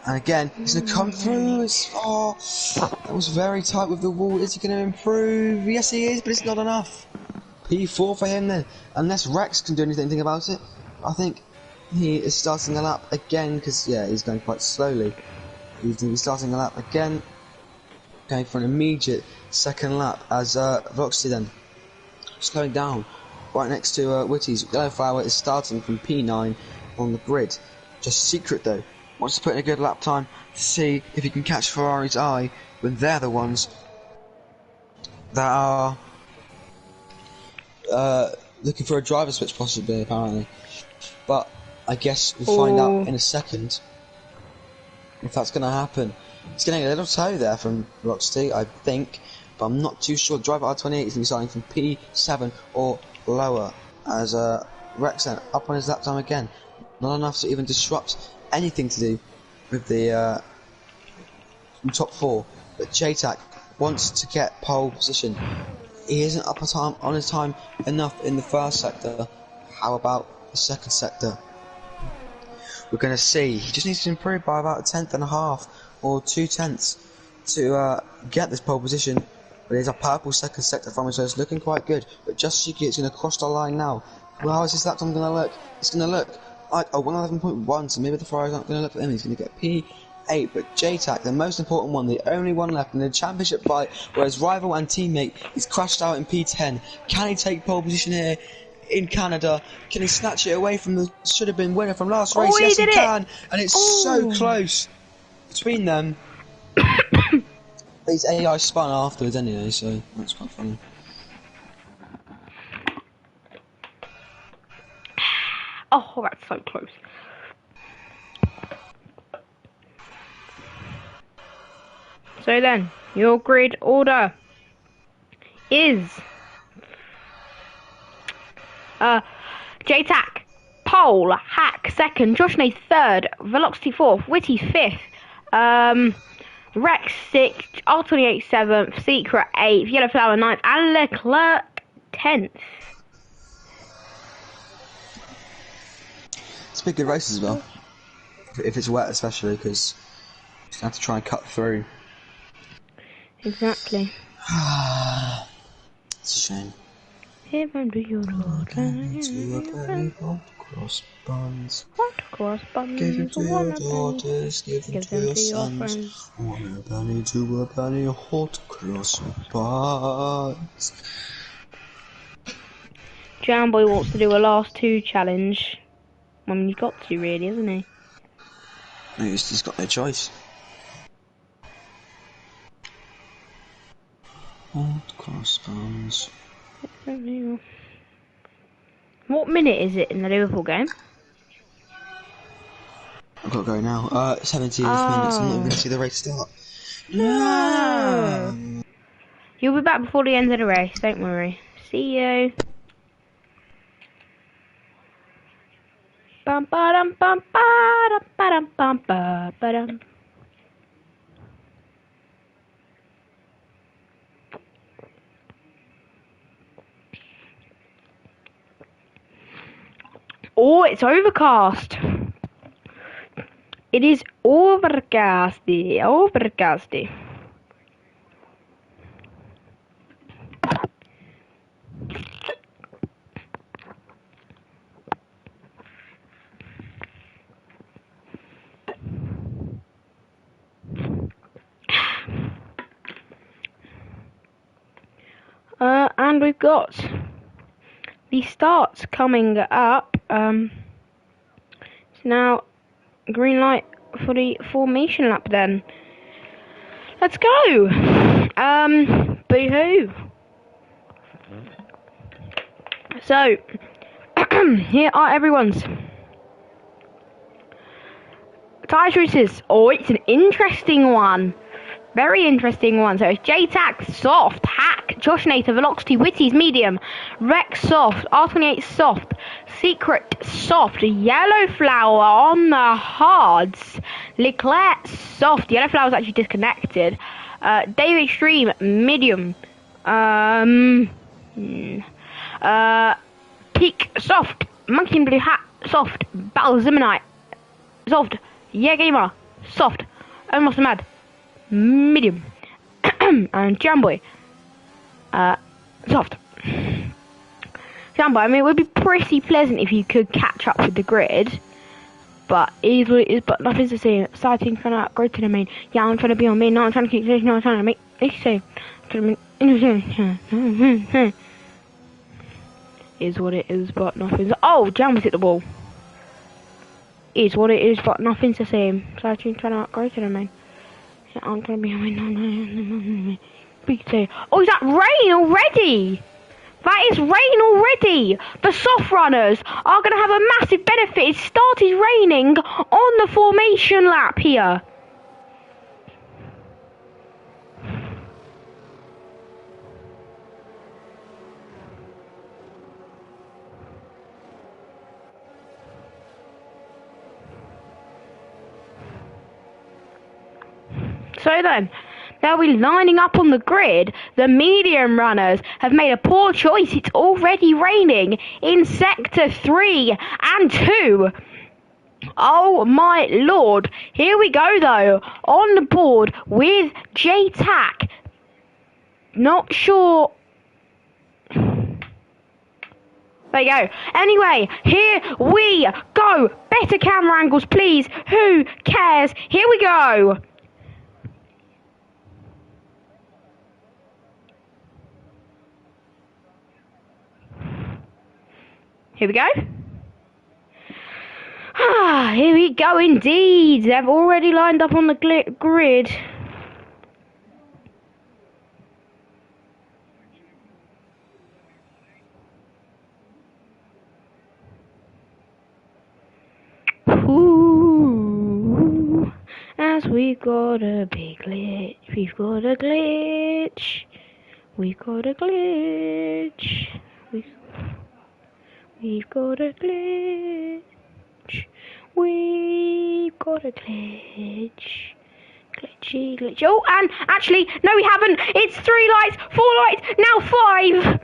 And again, he's going to come through. That was very tight with the wall. Is he going to improve? Yes, he is, but it's not enough. P4 for him then. Unless Rex can do anything about it. I think he is starting a lap again because, yeah, he's going quite slowly. He's going to be starting a lap again. Going for an immediate second lap as Velocity then slowing down. Right next to Whitty's. Yellow Flower is starting from P9 on the grid. Just secret though. Wants to put in a good lap time to see if he can catch Ferrari's eye when they're the ones that are looking for a driver switch possibly, apparently. But I guess we'll find out Oh. in a second if that's going to happen. It's getting a little toe there from Velocity, I think, but I'm not too sure. Driver R28 is going to be starting from P7 or lower, as Rexen up on his lap time again. Not enough to even disrupt anything to do with the top 4, but JTAC wants to get pole position. He isn't up on his time enough in the first sector. How about the second sector? We're going to see. He just needs to improve by about 1/10.5 or 2/10 to get this pole position. But there's a purple second sector from him, so it's looking quite good. But Just Shiki is going to cross the line now. Well, how is his lap time going to look? It's going to look like a 111.1, so maybe the Ferrari's not going to look at him. He's going to get P8, but JTAC, the most important one, the only one left in the championship fight, where his rival and teammate is crashed out in P10. Can he take pole position here in Canada? Can he snatch it away from the should have been winner from last race? Yes, he can, and it's so close between them. These AI spun afterwards anyway, so that's quite funny. Oh, that's so close. So then, your grid order is JTAC, Pole, Hack second, Joshnay third, Velocity fourth, Witty fifth, Rex sixth, R28 seventh, Secret eighth, Yellow Flower ninth, and Leclerc 10th. It's a big good race as well, if it's wet especially, because you have to try and cut through. Exactly. It's a shame. If I'm to your Lord, Cross buns. what cross buttons? Give them to your Wanna daughters, give them to your sons. One a penny, two a penny, hot cross buns. Jamboy wants to do a last two challenge. I mean, he's got to really, hasn't he? No, he's got no choice. Hot cross buns. What minute is it in the Liverpool game? I've got to go now. 70th minutes. I'm not even going to see the race start. No. You'll be back before the end of the race. Don't worry. See you. Bum ba dum bum ba dum ba dum bum ba ba dum. Oh, it's overcast. It is overcasty. Overcasty. And we've got the starts coming up. It's now green light for the formation lap then. Let's go! Boo-hoo! So, here are everyone's tyre choices. Oh, it's an interesting one. Very interesting one. So it's JTAC soft, Hack, Josh Nater, Velocity, Witty's medium, Rex soft, R28 soft, Secret soft, Yellow Flower on the hards, Leclerc soft, Yellow Flower's actually disconnected, David Stream medium, Peak soft, Monkey in Blue Hat soft, Battle Zimonite soft, Yeah Gamer soft, Almost Mad medium, and Jamboy soft. Jamboy, I mean, it would be pretty pleasant if you could catch up with the grid, but it is what it is. But nothing's the same. Starting trying to go to the main. Yeah, I'm trying to be on main. Now I'm trying to keep saying. No, I'm trying to make say. Is what it is, but nothing's. Oh, Jamboy's hit the ball. Is what it is, but nothing's the same. Starting trying to go to the main. I'm gonna be on. Big day. Oh, is that rain already? That is rain already. The soft runners are going to have a massive benefit. It started raining on the formation lap here. So then, they'll be lining up on the grid. The medium runners have made a poor choice. It's already raining in Sector 3 and 2. Oh my lord. Here we go though. On the board with JTAC. Not sure. There you go. Anyway, here we go. Better camera angles, please. Who cares? Here we go. Here we go. Here we go indeed. They've already lined up on the grid. Ooh, as we got a big glitch. We've got a glitch. We've got a glitch. We've got a glitch. We've got a glitch. Glitchy, glitch. Oh, and actually, no, we haven't. It's 3 lights, 4 lights, now 5.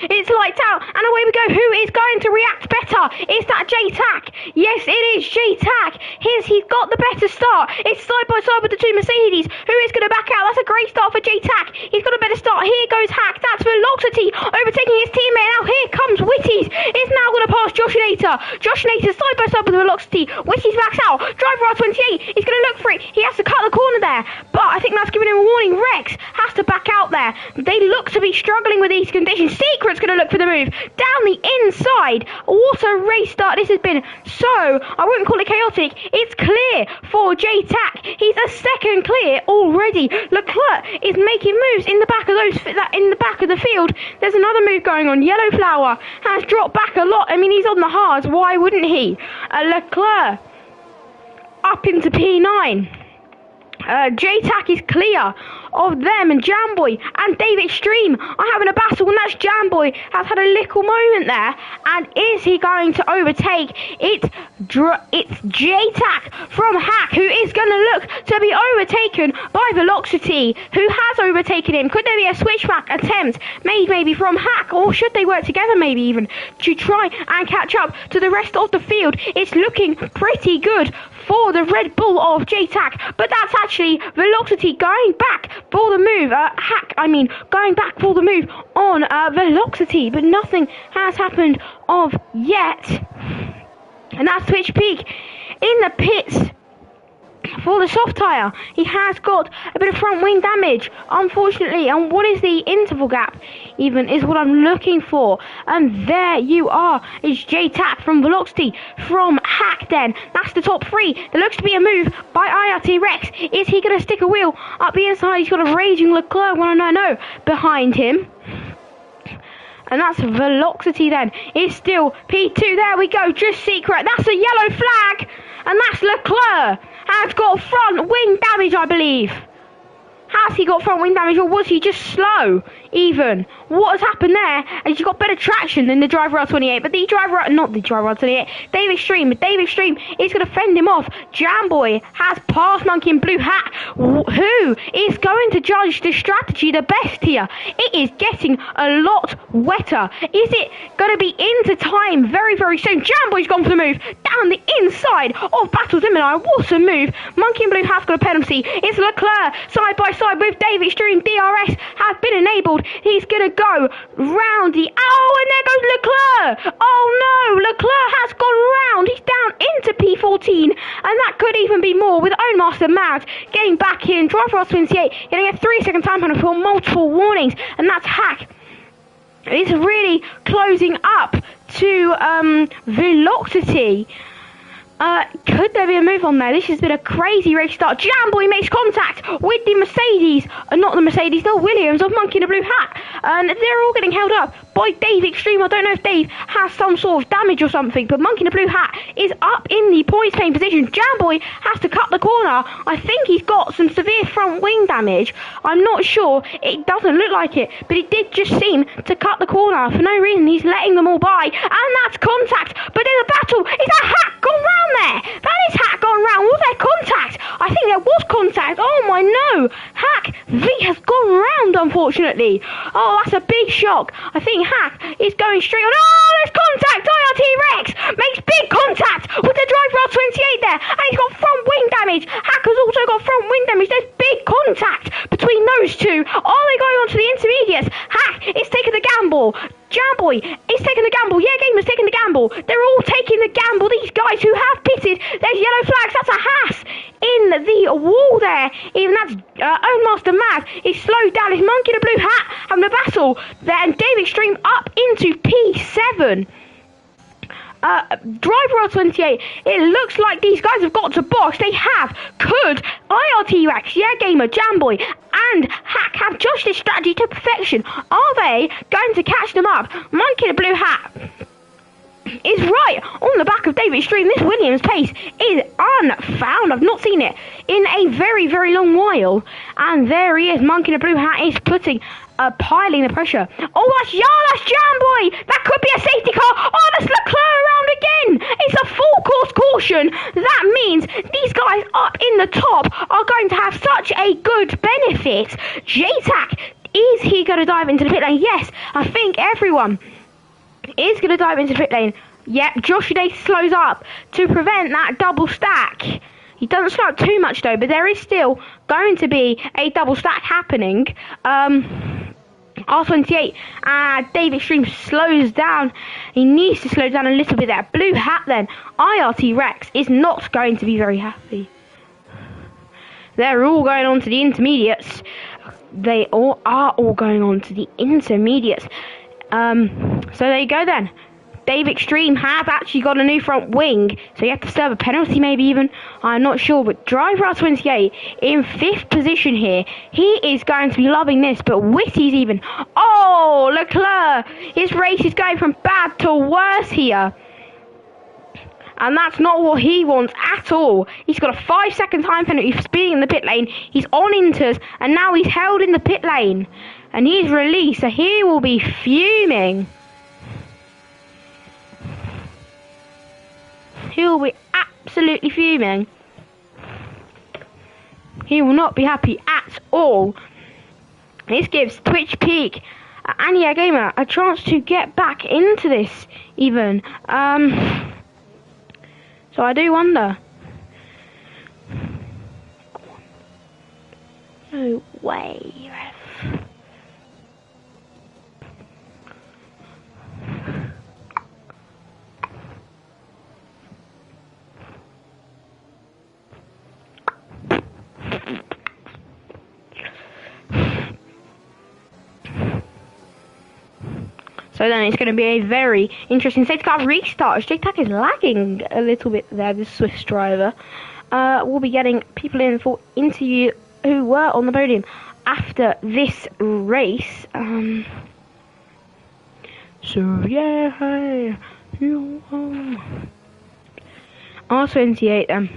It's lights out, and away we go. Who is going to react better? Is that JTAC? Yes, it is JTAC. He's got the better start. It's side by side with the 2 Mercedes. Who is going to back out? That's a great start for JTAC. He's got a better start. Here goes Hack. That's Velocity overtaking his teammate. Now here comes Whitties. It's now going to pass Josh Nater. Josh Nater side by side with Velocity. Whitties backs out. Driver R28 is going to look for it. He has to cut the corner there, but I think that's giving him a warning. Rex has to back out there. They look to be struggling with these conditions. Secret's going to look for the move down the inside. What a race start this has been. So I wouldn't call it chaotic. It's clear for JTAC. He's a second clear already. Leclerc is making moves in the back of the field. There's another move going on. Yellow Flower has dropped back a lot. I mean, he's on the hards. Why wouldn't he? Leclerc up into P9. JTAC is clear of them, and Jamboy and Dave Extreme are having a battle, and that's Jamboy has had a little moment there, and is he going to overtake? It's JTAC from Hack, who is going to look to be overtaken by Velocity, who has overtaken him. Could there be a switchback attempt made maybe from Hack, or should they work together maybe even to try and catch up to the rest of the field? It's looking pretty good for the Red Bull of JTAC, but that's actually Velocity going back for the move. Going back for the move on Velocity, but nothing has happened of yet. And that's Twitch Peak in the pits for the soft tyre. He has got a bit of front wing damage, unfortunately. And what is the interval gap even is what I'm looking for. And there you are. It's JTAC from Velocity from Hack then. That's the top 3. There looks to be a move by IRT Rex. Is he going to stick a wheel up the inside? He's got a raging Leclerc 190 behind him. And that's Velocity then. It's still P2. There we go. Just Secret. That's a yellow flag. And that's Leclerc. Has got front wing damage, I believe. Has he got front wing damage, or was he just slow even? What has happened there? And he's got better traction than the driver R28, but Dave Extreme is going to fend him off. Jamboy has passed Monkey in Blue Hat. Who is going to judge the strategy the best here? It is getting a lot wetter. Is it going to be into time very, very soon? Jamboy's gone for the move down the inside of Battles Gemini. What a move. Monkey in Blue Hat's got a penalty. It's Leclerc side by side with Dave Extreme. DRS has been enabled. He's going to go round the... Oh, and there goes Leclerc. Oh, no. Leclerc has gone round. He's down into P14. And that could even be more with Own Master Mads getting back in. Driver R28 getting a 3-second time penalty for multiple warnings. And that's Hack. It's really closing up to Velocity. Could there be a move on there? This has been a crazy race start. Jamboy makes contact with the Mercedes, not the Mercedes, the Williams of Monkey in a Blue Hat. And they're all getting held up by Dave Extreme. I don't know if Dave has some sort of damage or something, but Monkey in a Blue Hat is up in the points paying position. Jamboy has to cut the corner. I think he's got some severe front wing damage. I'm not sure. It doesn't look like it, but it did just seem to cut the corner. For no reason, he's letting them all by. And that's contact. But there's a battle. Is that Hack gone round there? That is Hack gone round. Was there contact? I think there was contact. Oh my no. Hack V has gone round, unfortunately. Oh, that's a big shock. I think Hack is going straight on. Oh, there's contact. IRT Rex makes big contact with the driver R28 there. And he's got front wing damage. Hack has also got front wing damage. There's big contact between those two. Are they going on to the intermediates? Hack is taking the gamble. Jamboy is taking the gamble. Yeah, Gamer's taking the gamble. They're all taking the gamble. These guys who have pitted. There's yellow flags. That's a Haas in the wall there. Even that's Own Master Mad is slowed down. His Monkey in a Blue Hat having a battle. Then Dave Extreme up into P7. Driver R28, it looks like these guys have got to box. They have. Could IRT Rex, Yeah Gamer, Jamboy, and Hack have just this strategy to perfection? Are they going to catch them up? Monkey in a Blue Hat is right on the back of David Extreme. This Williams pace is unfound. I've not seen it in a very, very long while. And there he is. Monkey in a Blue Hat is putting piling the pressure. Oh, that's Jamboy. That could be a safety car. Oh, that's Leclerc around again. It's a full course caution. That means these guys up in the top are going to have such a good benefit. JTAC, is he going to dive into the pit lane? Yes, I think everyone is going to dive into the pit lane. Yep, Josh Day slows up to prevent that double stack. He doesn't slow up too much though, but there is still going to be a double stack happening. R28, Dave Extreme slows down. He needs to slow down a little bit there. Blue Hat then. IRT Rex is not going to be very happy. They're all going on to the intermediates. They all are all going on to the intermediates. So there you go then. Dave Extreme has actually got a new front wing, so you have to serve a penalty maybe even. I'm not sure, but driver R28 in 5th position here. He is going to be loving this, but Witty's even. Oh, Leclerc! His race is going from bad to worse here. And that's not what he wants at all. He's got a 5-second time penalty for speeding in the pit lane. He's on inters, and now he's held in the pit lane. And he's released, so he will be fuming. He will be absolutely fuming. He will not be happy at all. This gives Twitch Peak and Yeah Gamer a chance to get back into this even. So I do wonder. No way, ref. So then it's going to be a very interesting safety car restart. JTAC is lagging a little bit there, this Swiss driver. We'll be getting people in for interview who were on the podium after this race. So yeah, hey, R28 then.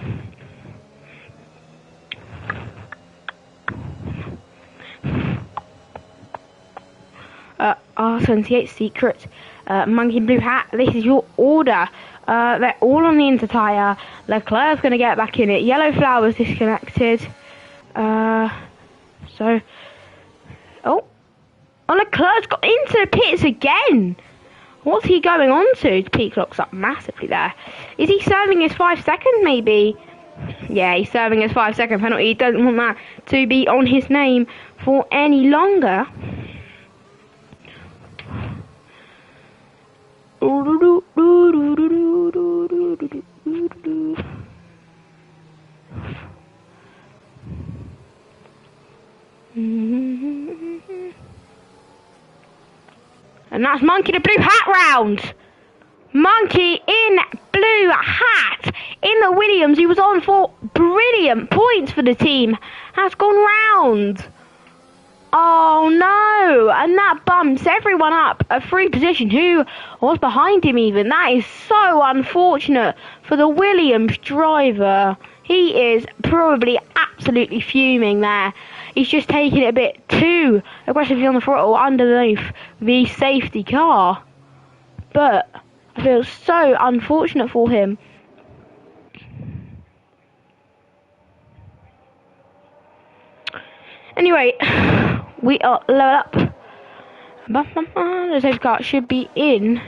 R28 Secret, Monkey in Blue Hat, this is your order. They're all on the inter tyre. Leclerc's going to get back in it. Yellow Flowers disconnected. Oh, Leclerc's got into the pits again. What's he going on to? His peak locks up massively there. Is he serving his 5 second maybe? Yeah, he's serving his 5 second penalty. He doesn't want that to be on his name for any longer. And that's Monkey in a Blue Hat round. Monkey in Blue Hat in the Williams, he was on for brilliant points for the team, has gone round. Oh no, and that bumps everyone up a free position who was behind him even. That is so unfortunate for the Williams driver. He is probably absolutely fuming there. He's just taking it a bit too aggressively on the throttle underneath the safety car. But I feel so unfortunate for him. Anyway, we are level up. The safety car should be in.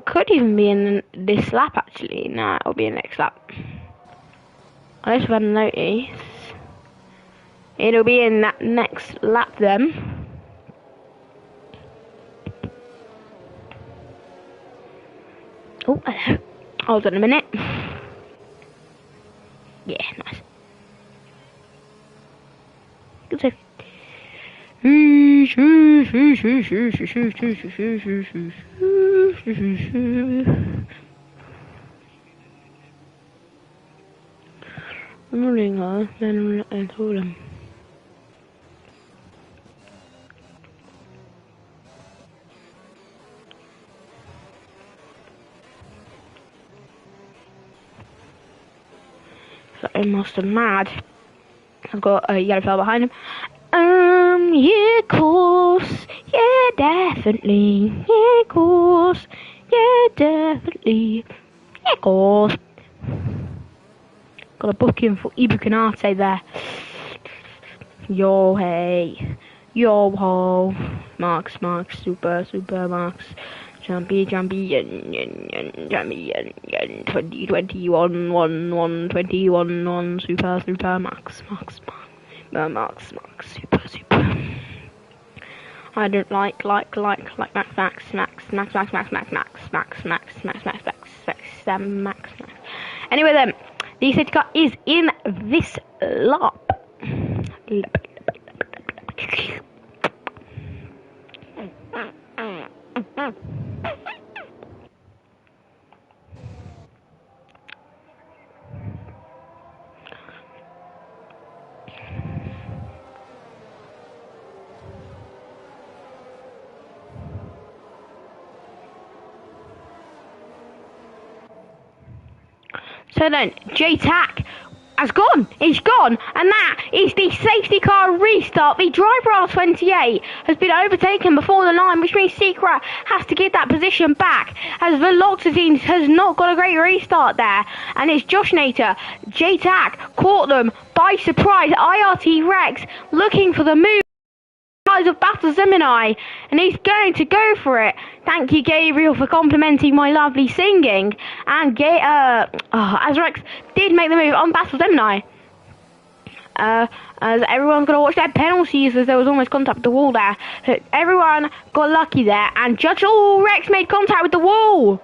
Could even be in this lap actually. No, it'll be in next lap. Unless we've had a notice. It'll be in that next lap then. Oh, hello. Hold on a minute. Yeah, nice. Good save. I'm running on, then I'm hold on. So I must have mad. I've got a yellow fella behind him. Yeah, of course. Yeah, definitely. Yeah, of course. Yeah, definitely. Yeah, of course. Got a booking for Ibu Kanate there. Yo, hey. Yo, ho. Max, super, Max. Jumpy, champion, 2021, 1, super, Max, super. I don't like Max. Anyway then, the safety car is in this lap. So then, J-Tac has gone. He's gone. And that is the safety car restart. The driver R28 has been overtaken before the line, which means Secret has to give that position back, as Velocity has not got a great restart there. And it's Josh Nater. J-Tac caught them by surprise. IRT Rex looking for the move of Battle Gemini, and he's going to go for it. Thank you, Gabriel, for complimenting my lovely singing. And as Rex did make the move on Battle Gemini, as everyone's going to watch their penalties, as there was almost contact with the wall there. So everyone got lucky there, and Rex made contact with the wall.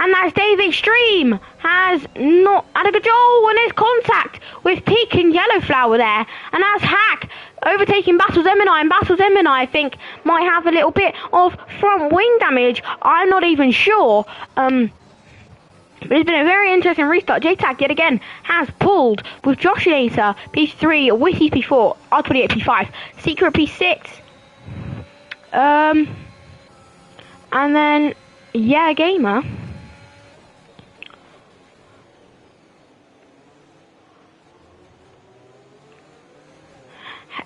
And that's Dave Extreme has not had a control when there's contact with Peak and Yellowflower there. And that's Hack overtaking Battle Gemini. And Battle Gemini, I think, might have a little bit of front wing damage. I'm not even sure. But it's been a very interesting restart. J-Tac, yet again, has pulled with Josh Nater, P3, Witty P4, R28 P5, Secret P6. And then, yeah, Gamer.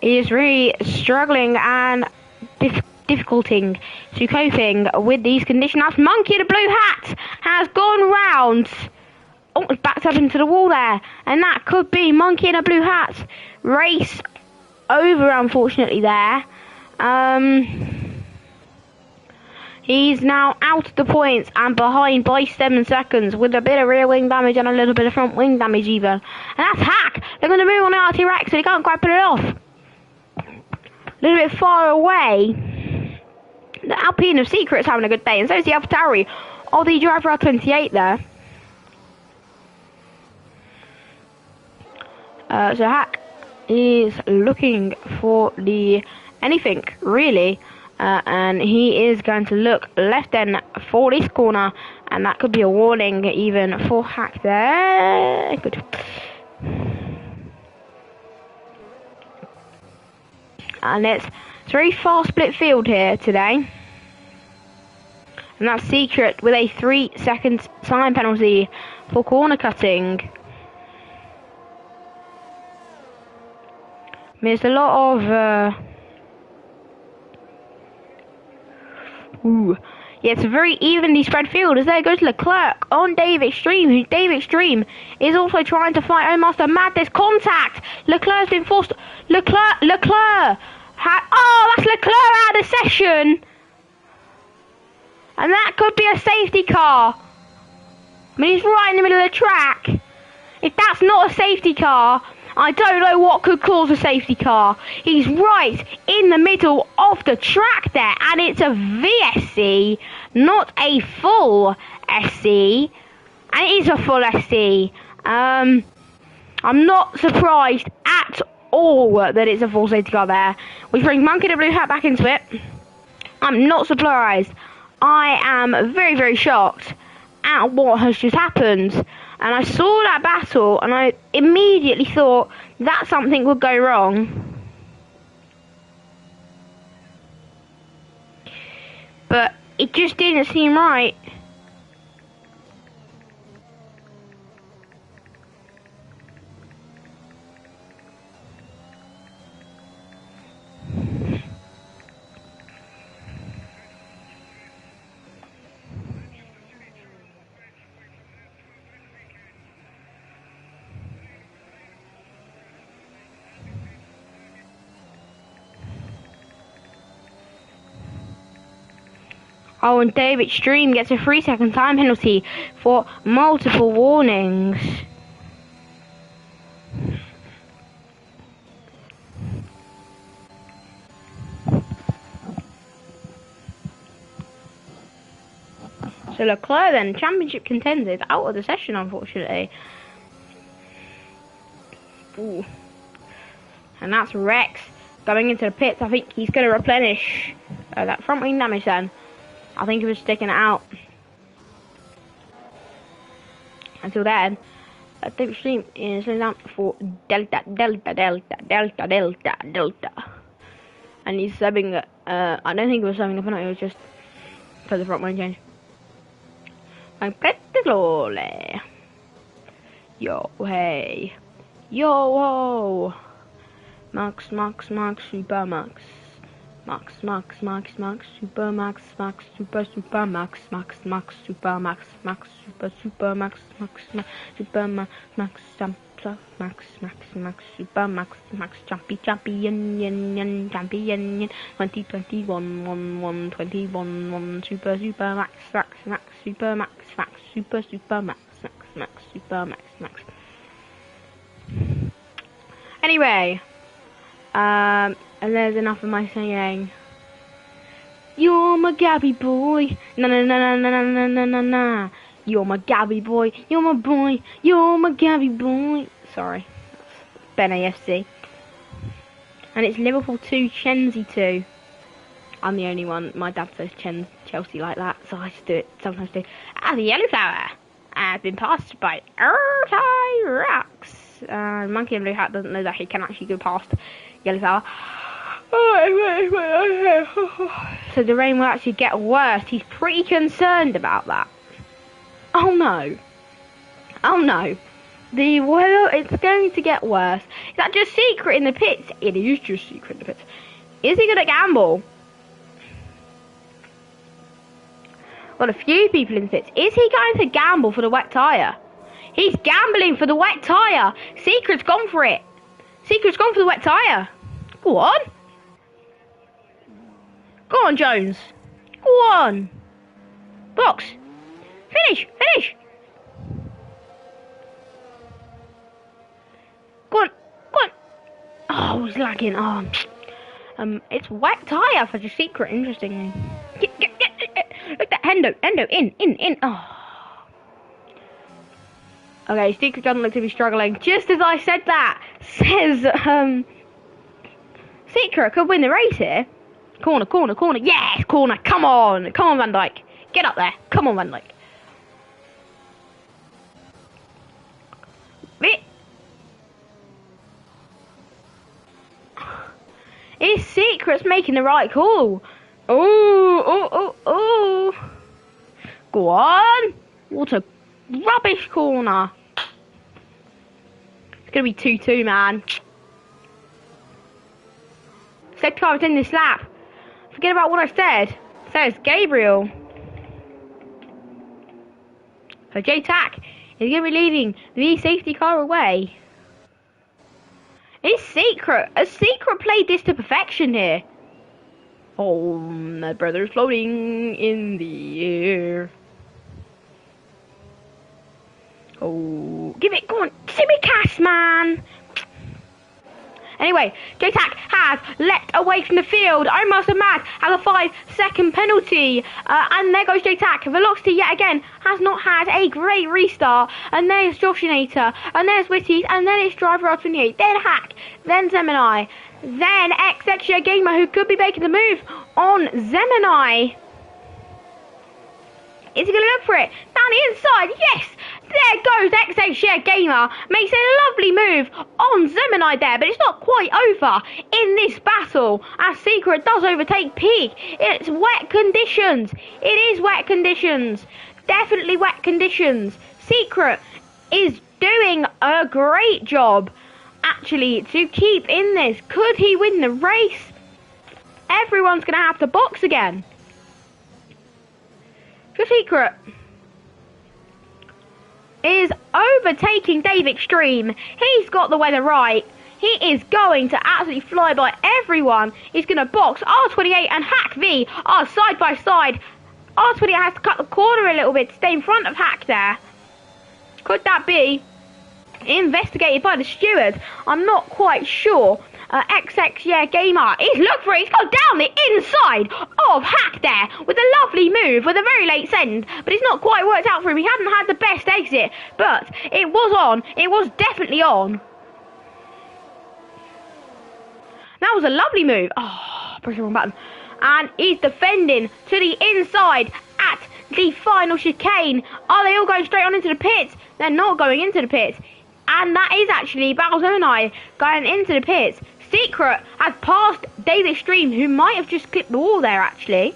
He is really struggling and difficulting to coping with these conditions. That's Monkey in a blue hat has gone round. Oh, it's backed up into the wall there. And that could be Monkey in a blue hat. Race over, unfortunately, there. He's now out of the points and behind by 7 seconds with a bit of rear wing damage and a little bit of front wing damage even. And that's Hack. They're going to move on the RT Rex, so he can't quite put it off. A little bit far away. The Alpine of Secret's having a good day, and so is the AlphaTauri of the driver R28 there. So Hack is looking for the anything really. and he is going to look left then for this corner, and that could be a warning even for Hack there. Good. And it's very fast split field here today. And that's Secret with a 3-second time penalty for corner cutting. I mean, it's a lot of... Yeah, it's a very evenly spread field as there goes Leclerc on Dave Extreme, who Dave Extreme is also trying to fight Master Madness. Contact! Leclerc's been forced... Leclerc! Oh, that's Leclerc out of the session! And that could be a safety car. I mean, he's right in the middle of the track. If that's not a safety car, I don't know what could cause a safety car. He's right in the middle of the track there, and it's a VSC, not a full SC. And it is a full SC. I'm not surprised at all that it's a full safety car there, which brings Monkey the Blue Hat back into it. I'm not surprised. I am very, very shocked at what has just happened. And I saw that battle and I immediately thought that something would go wrong. But it just didn't seem right. Oh, and Dave Extreme gets a 3-second time penalty for multiple warnings. So Leclerc then, championship contender, is out of the session, unfortunately. Ooh. And that's Rex going into the pits. I think he's going to replenish that front wing damage then. I think he was sticking it out. Until then, Dave Extreme is down for Delta. And he's subbing, I don't think he was subbing a penalty, it was just for the front wing change. I'm pretty slowly. Yo, hey. Yo, whoa. Max, super max. Max, super max, super max, super max, champion, 2021, super max, super max. Anyway, and there's enough of my singing. You're my Gabby boy, na. You're my Gabby boy, you're my boy, you're my Gabby boy. Sorry, that's Ben AFC. And it's Liverpool 2, Chelsea 2. I'm the only one. My dad says Chelsea like that, so I just do it sometimes too. Ah, the yellow flower has been passed by Rocks. Monkey in Blue Hat doesn't know that he can actually go past yellow flower. So the rain will actually get worse. He's pretty concerned about that. Oh no. The weather, it's going to get worse. Is that just Secret in the pits? It is just Secret in the pits. Is he going to gamble? Got a few people in the pits. Is he going to gamble for the wet tyre? He's gambling for the wet tyre. Secret's gone for it. Secret's gone for the wet tyre. Go on. Go on, Jones. Go on. Box. Finish. Go on. Oh, he's lagging. Oh. It's wet tyre for the Secret, interestingly. Get. Look at that. Hendo, in. Oh. Okay, Secret doesn't look to be struggling. Just as I said that, says, Secret could win the race here. Corner, corner, corner. Yes, corner. Come on. Come on, Van Dijk. Get up there. Come on, Van Dijk. His secret's making the right call. Oh. Go on. What a rubbish corner. It's going to be 2-2, man. Said I was in this lap. Forget about what I said. Says Gabriel. So J-Tac is going to be leading the safety car away. It's secret. A secret played this to perfection here. Oh, my brother's floating in the air. Oh, give it, go on, Timmy Cash, man. Anyway, J-Tac has leapt away from the field. Omar Samad has a 5-second penalty. And there goes J-Tac. Velocity yet again has not had a great restart. And there's Joshinator. And there's Witties. And then it's Driver 28. Then Hack. Then Zemini. Then XX Gamer, who could be making the move on Zemini. Is he going to look for it? Down the inside, yes! There goes XX Gamer. Makes a lovely move on Zemini there, but it's not quite over in this battle. As Secret does overtake Pig. It's wet conditions. It is wet conditions. Definitely wet conditions. Secret is doing a great job, actually, to keep in this. Could he win the race? Everyone's going to have to box again. The Secret is overtaking Dave Extreme. He's got the weather right. He is going to absolutely fly by everyone. He's going to box. R28 and Hack V are side by side. R28 has to cut the corner a little bit to stay in front of Hack there. Could that be investigated by the steward? I'm not quite sure. XX Gamer, he's looked for it. He's gone down the inside of Hack there with a lovely move with a very late send, but it's not quite worked out for him. He hadn't had the best exit, but it was on. It was definitely on. That was a lovely move. Oh, press the wrong button. And he's defending to the inside at the final chicane. Are they all going straight on into the pits? They're not going into the pits. And that is actually Balzoni going into the pits. Secret has passed Dave Extreme, who might have just clipped the wall there, actually.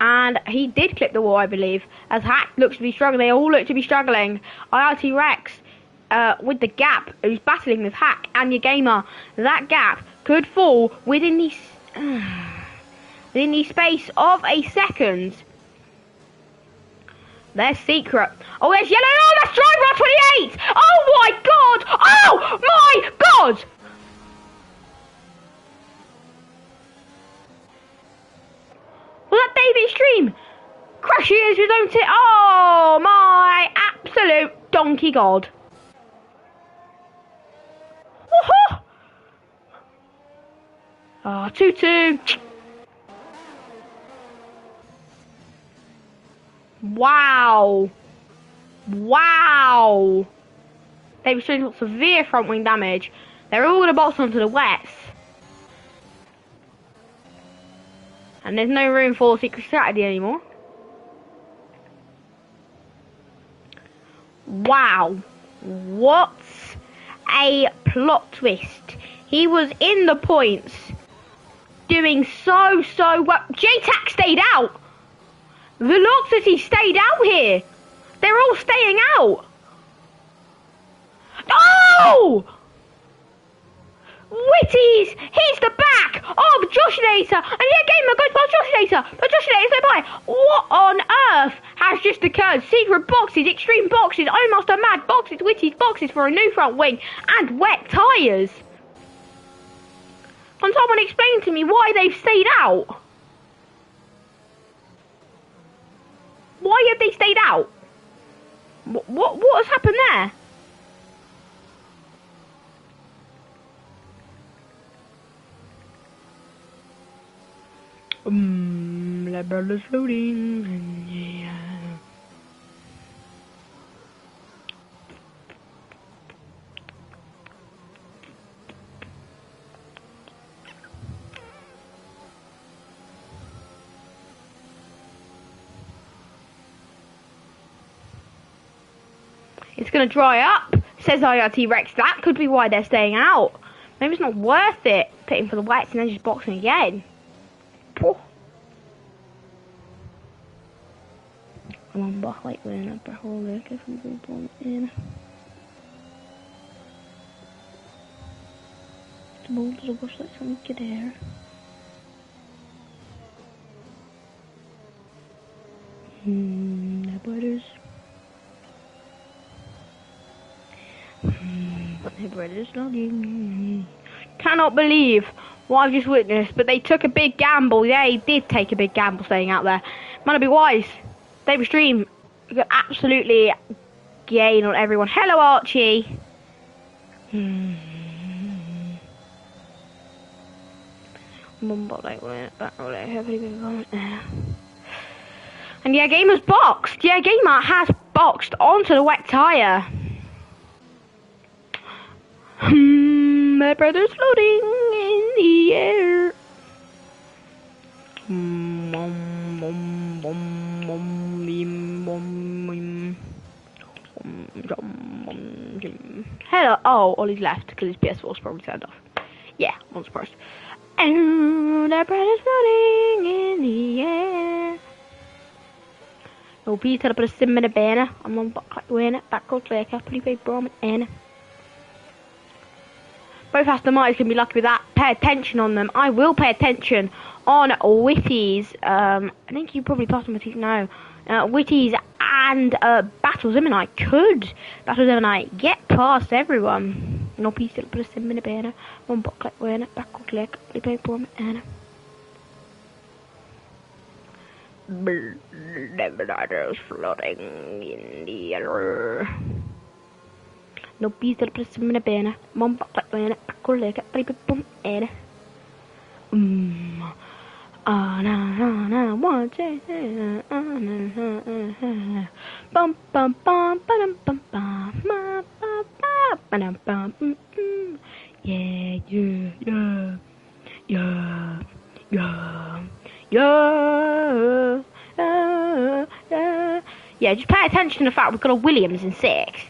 And he did clip the wall, I believe. As Hack looks to be struggling. They all look to be struggling. IRT Rex with the gap, who's battling with Hack and your Gamer. That gap could fall within the space of a second. There's Secret. Oh, there's Yellow. Oh, that's Driver 28. Oh, my God. Oh, my God. Was that Dave Extreme crashing into his own Oh, my absolute donkey God. Woohoo. Oh, 2-2. Wow. Wow. They've shown severe front wing damage. They're all going to box onto the wets. And there's no room for Secret Strategy anymore. Wow. What a plot twist. He was in the points. Doing so well. J-Tac stayed out. Velocity stayed out here. They're all staying out. Oh! Witties hits the back of Joshinator. And yeah, Gamer goes past Joshinator. But Joshinator's no by. What on earth has just occurred? Secret boxes, extreme boxes, almost a mad boxes, Witties boxes for a new front wing and wet tyres. Can someone explain to me why they've stayed out? Why have they stayed out? What has happened there? Liberal floating. Yeah. It's gonna dry up, says IRT Rex. That could be why they're staying out. Maybe it's not worth it pitting for the wets and then just boxing again. Poor. I'm on back like we're in a barrel look if we bring in. The ball to the bush like something good here. No brothers. No brothers logging. Cannot believe what I've just witnessed, but they took a big gamble. They did take a big gamble staying out there. Might be wise. They were stream. You got absolutely gain on everyone. Hello, Archie. And yeah, Gamer's boxed. Yeah, Gamer has boxed onto the wet tire. My brother's floating in the air. Hello. Oh, Ollie's left because his PS4's probably turned off. Yeah, I'm surprised. And my brother's floating in the air. No, please tell a sim in a banner. I'm on back winner. Back goes like a pretty big brom and both Aston can be lucky with that. Pay attention on them. I will pay attention on Witties. I think you probably passed on Witties. No. Witties and Battle Gemini could. Battle Gemini get past everyone. No piece to put a sim in a banner. One bot click winner. Back or click. Play brom and Never floating in the air. No piece to put a sim in a banner. One bot click winner. Back or click. Play brom and one, two, three, bum bum bum bum bum bum yeah, yeah, yeah, yeah, yeah, yeah, yeah. Yeah, just pay attention to the fact we've got a Williams in 6th.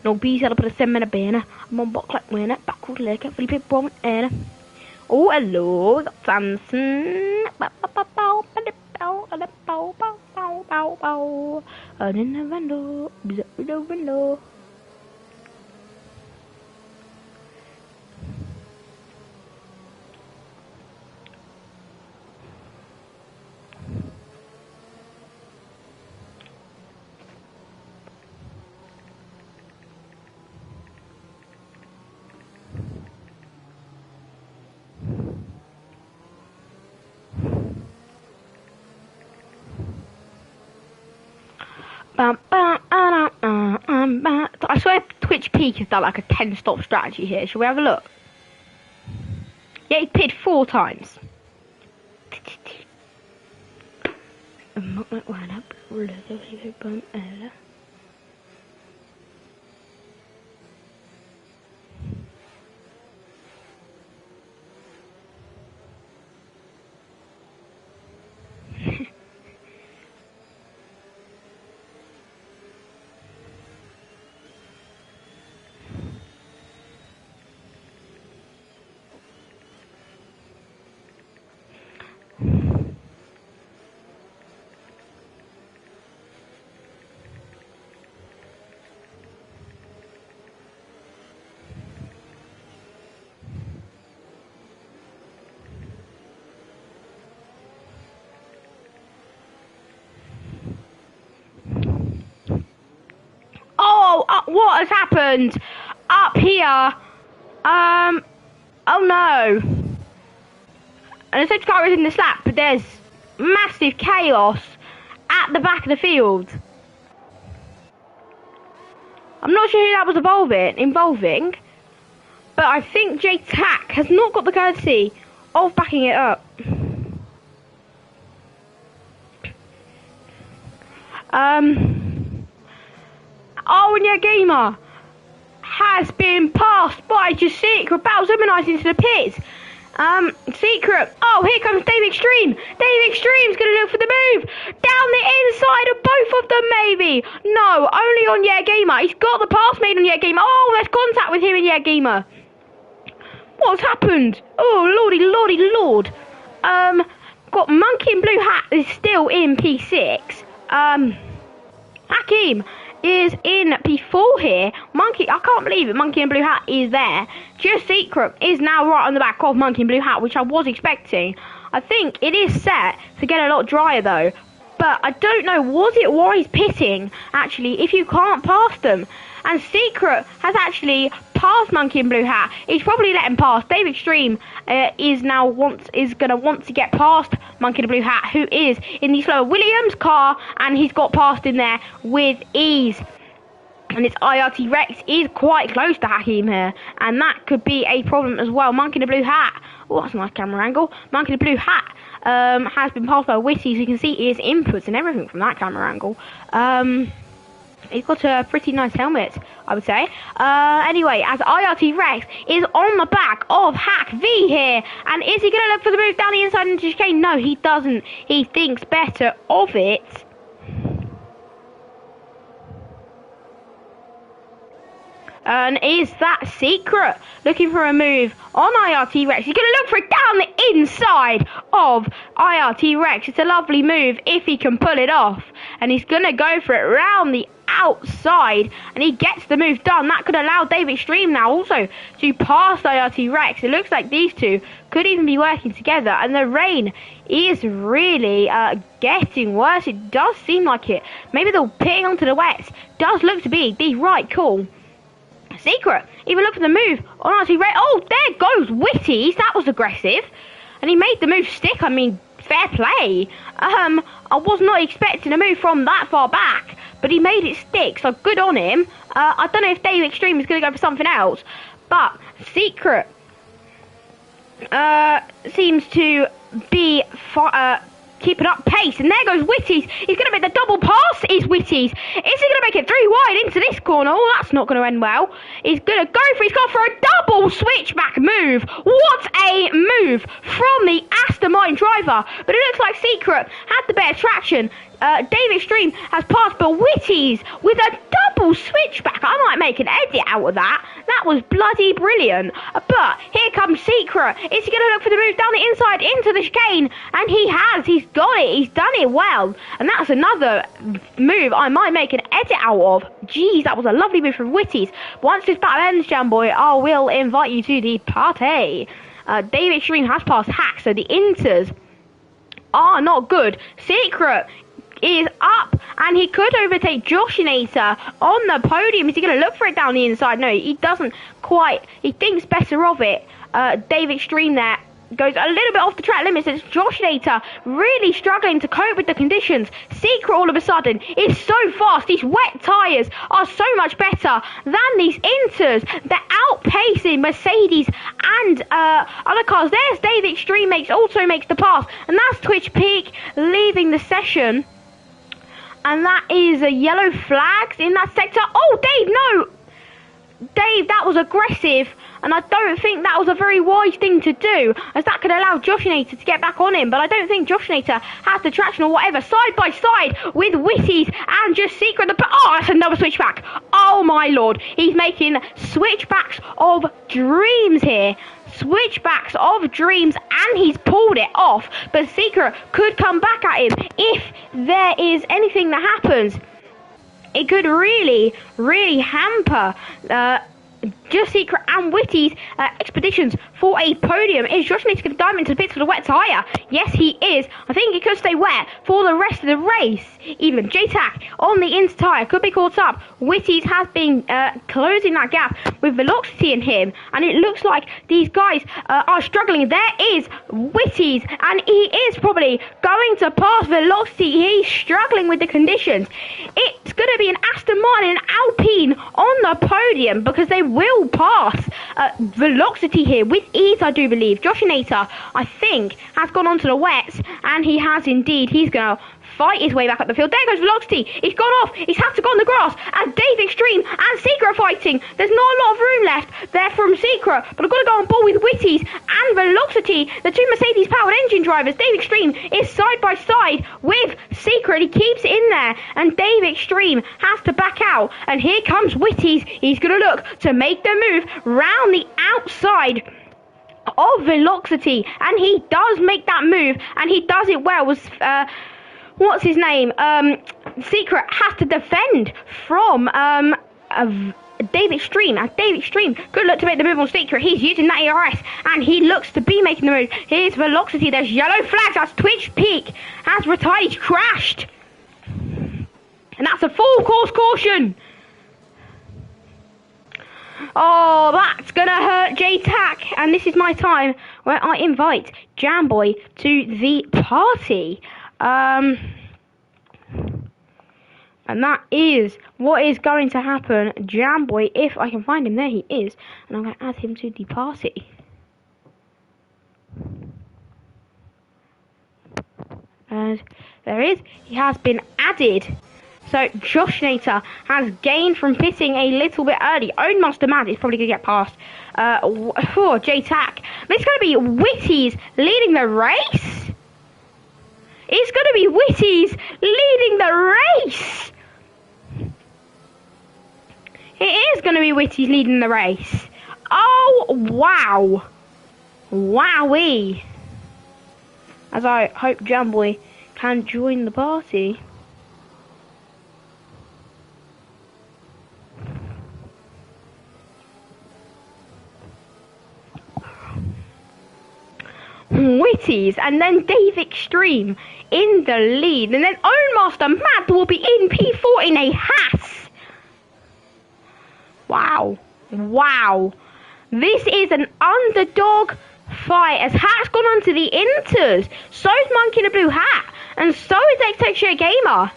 No bees, I'll put a 7 in a banner. I'm on bot click winner, backward liquor, Felipe Brom and oh, hello, we got Samson. And in the window, I swear Twitch Peak has done like a 10-stop strategy here. Shall we have a look? Yeah, he pitted 4 times. What has happened up here? Oh no. And the safety car is in the slap, but there's massive chaos at the back of the field. I'm not sure who that was involving, but I think J-Tac has not got the courtesy of backing it up. Oh, and yeah, Gamer has been passed by Jasik, with Battle Gemini's into the pits. Secret. Oh, here comes Dave Extreme. Dave Extreme's going to look for the move. Down the inside of both of them, maybe. No, only on Yeah Gamer. He's got the pass made on Yeah Gamer. Oh, there's contact with him in Yeah Gamer. What's happened? Oh, lordy lord. Got Monkey in Blue Hat is still in P6. Hakeem is in P4 here. Monkey, I can't believe it. Monkey in Blue Hat is there. Just Secret is now right on the back of Monkey in Blue Hat, which I was expecting. I think it is set to get a lot drier though. But I don't know, was it Warri's pitting, actually, if you can't pass them? And Secret has actually passed Monkey in Blue Hat. He's probably let him pass. Dave Extreme is going to want to get past Monkey in Blue Hat, who is in the slower Williams car, and he's got past in there with ease. And it's IRT Rex is quite close to Hakeem here, and that could be a problem as well. Monkey in the Blue Hat. Oh, that's a nice camera angle. Monkey in the Blue Hat has been passed by Witty, so you can see his inputs and everything from that camera angle. He's got a pretty nice helmet, I would say. Anyway, as IRT Rex is on the back of Hack V here. And is he going to look for the move down the inside into chicane? No, he doesn't. He thinks better of it. And is that Secret looking for a move on IRT Rex? He's going to look for it down the inside of IRT Rex. It's a lovely move if he can pull it off. And he's going to go for it round the outside. And he gets the move done. That could allow Dave Extreme now also to pass IRT Rex. It looks like these two could even be working together. And the rain is really getting worse. It does seem like it. Maybe the pitting onto the wets does look to be the right call. Secret, even look for the move on RT Ray. Oh, there goes Witties. That was aggressive. And he made the move stick. I mean, fair play. I was not expecting a move from that far back, but he made it stick, so good on him. I don't know if Dave Extreme is going to go for something else, but Secret seems to be keeping up pace, and there goes Witties. He's going to make the double pass, is Witties. Is he going to make it 3 wide into this corner? Oh, that's not going to end well. He's going to go for, he's gone for a double switchback move. What a move from the Mastermind driver. But it looks like Secret had the better traction. Dave Extreme has passed, but Witties with a double switchback. I might make an edit out of that. That was bloody brilliant. But here comes Secret. Is he going to look for the move down the inside into the chicane? And he has. He's got it. He's done it well. And that's another move I might make an edit out of. Jeez, that was a lovely move from Witties. Once this battle ends, Jamboy, I will invite you to the party. Dave Extreme has passed Hack, so the inters are not good. Secret is up, and he could overtake Joshinator on the podium. Is he going to look for it down the inside? No, he doesn't quite. He thinks better of it. Dave Extreme there goes a little bit off the track limits. It's Joshinator really struggling to cope with the conditions. Secret all of a sudden is so fast. These wet tyres are so much better than these inters. They're outpacing Mercedes and other cars. There's Dave Extreme also makes the pass, and that's Twitch Peak leaving the session. And that is a yellow flags in that sector. Oh, Dave, no! Dave, that was aggressive. And I don't think that was a very wise thing to do, as that could allow Joshinator to get back on him. But I don't think Joshinator has the traction or whatever. Side by side with Witties and just Secret. Oh, that's another switchback. Oh, my Lord. He's making switchbacks of dreams here. Switchbacks of dreams, and he's pulled it off. But Secret could come back at him if there is anything that happens. It could really, really hamper Just Secret and Witty's expeditions for a podium. Is Joshinator going to dive into the pits for the wet tyre? Yes, he is. I think he could stay wet for the rest of the race. Even J-Tac on the inner tyre could be caught up. Witty's has been closing that gap with Velocity in him, and it looks like these guys are struggling. There is Witty's, and he is probably going to pass Velocity. He's struggling with the conditions. It's going to be an Aston Martin and Alpine on the podium, because they will pass Velocity here with ease, I do believe. Joshinator, I think, has gone onto the wets, and he has indeed. He's going to fight his way back up the field. There goes Velocity. He's gone off. He's had to go on the grass. And Dave Extreme and Secret are fighting. There's not a lot of room left there from Secret. But I've got to go on ball with Witties and Velocity, the two Mercedes-powered engine drivers. Dave Extreme is side by side with Secret. He keeps it in there. And Dave Extreme has to back out. And here comes Witties. He's going to look to make the move round the outside of Velocity, and he does make that move, and he does it well. What's his name? Secret has to defend from Dave Extreme. And Dave Extreme, good luck to make the move on Secret. He's using that ERS, and he looks to be making the move. Here's Velocity. There's yellow flags. That's Twitch Peak has retired. He's crashed, and that's a full course caution. Oh, that's gonna hurt J-Tac, and this is my time where I invite Jamboy to the party. And that is what is going to happen. Jamboy, if I can find him, there he is, and I'm going to add him to the party. And there he has been added. So Josh Nater has gained from pitting a little bit early. Own Master Mad is probably going to get past for J-Tac. But it's going to be Witties leading the race. It's going to be Witties leading the race. It is going to be Witties leading the race. Oh, wow. Wowee. As I hope Jamboy can join the party. Witties, and then Dave Extreme in the lead, and then Own Master Mad will be in P4 in a Haas. Wow. This is an underdog fight, as Hat's gone on to the Inters. So is Monkey in a Blue Hat, and so is X-Texture Gamer.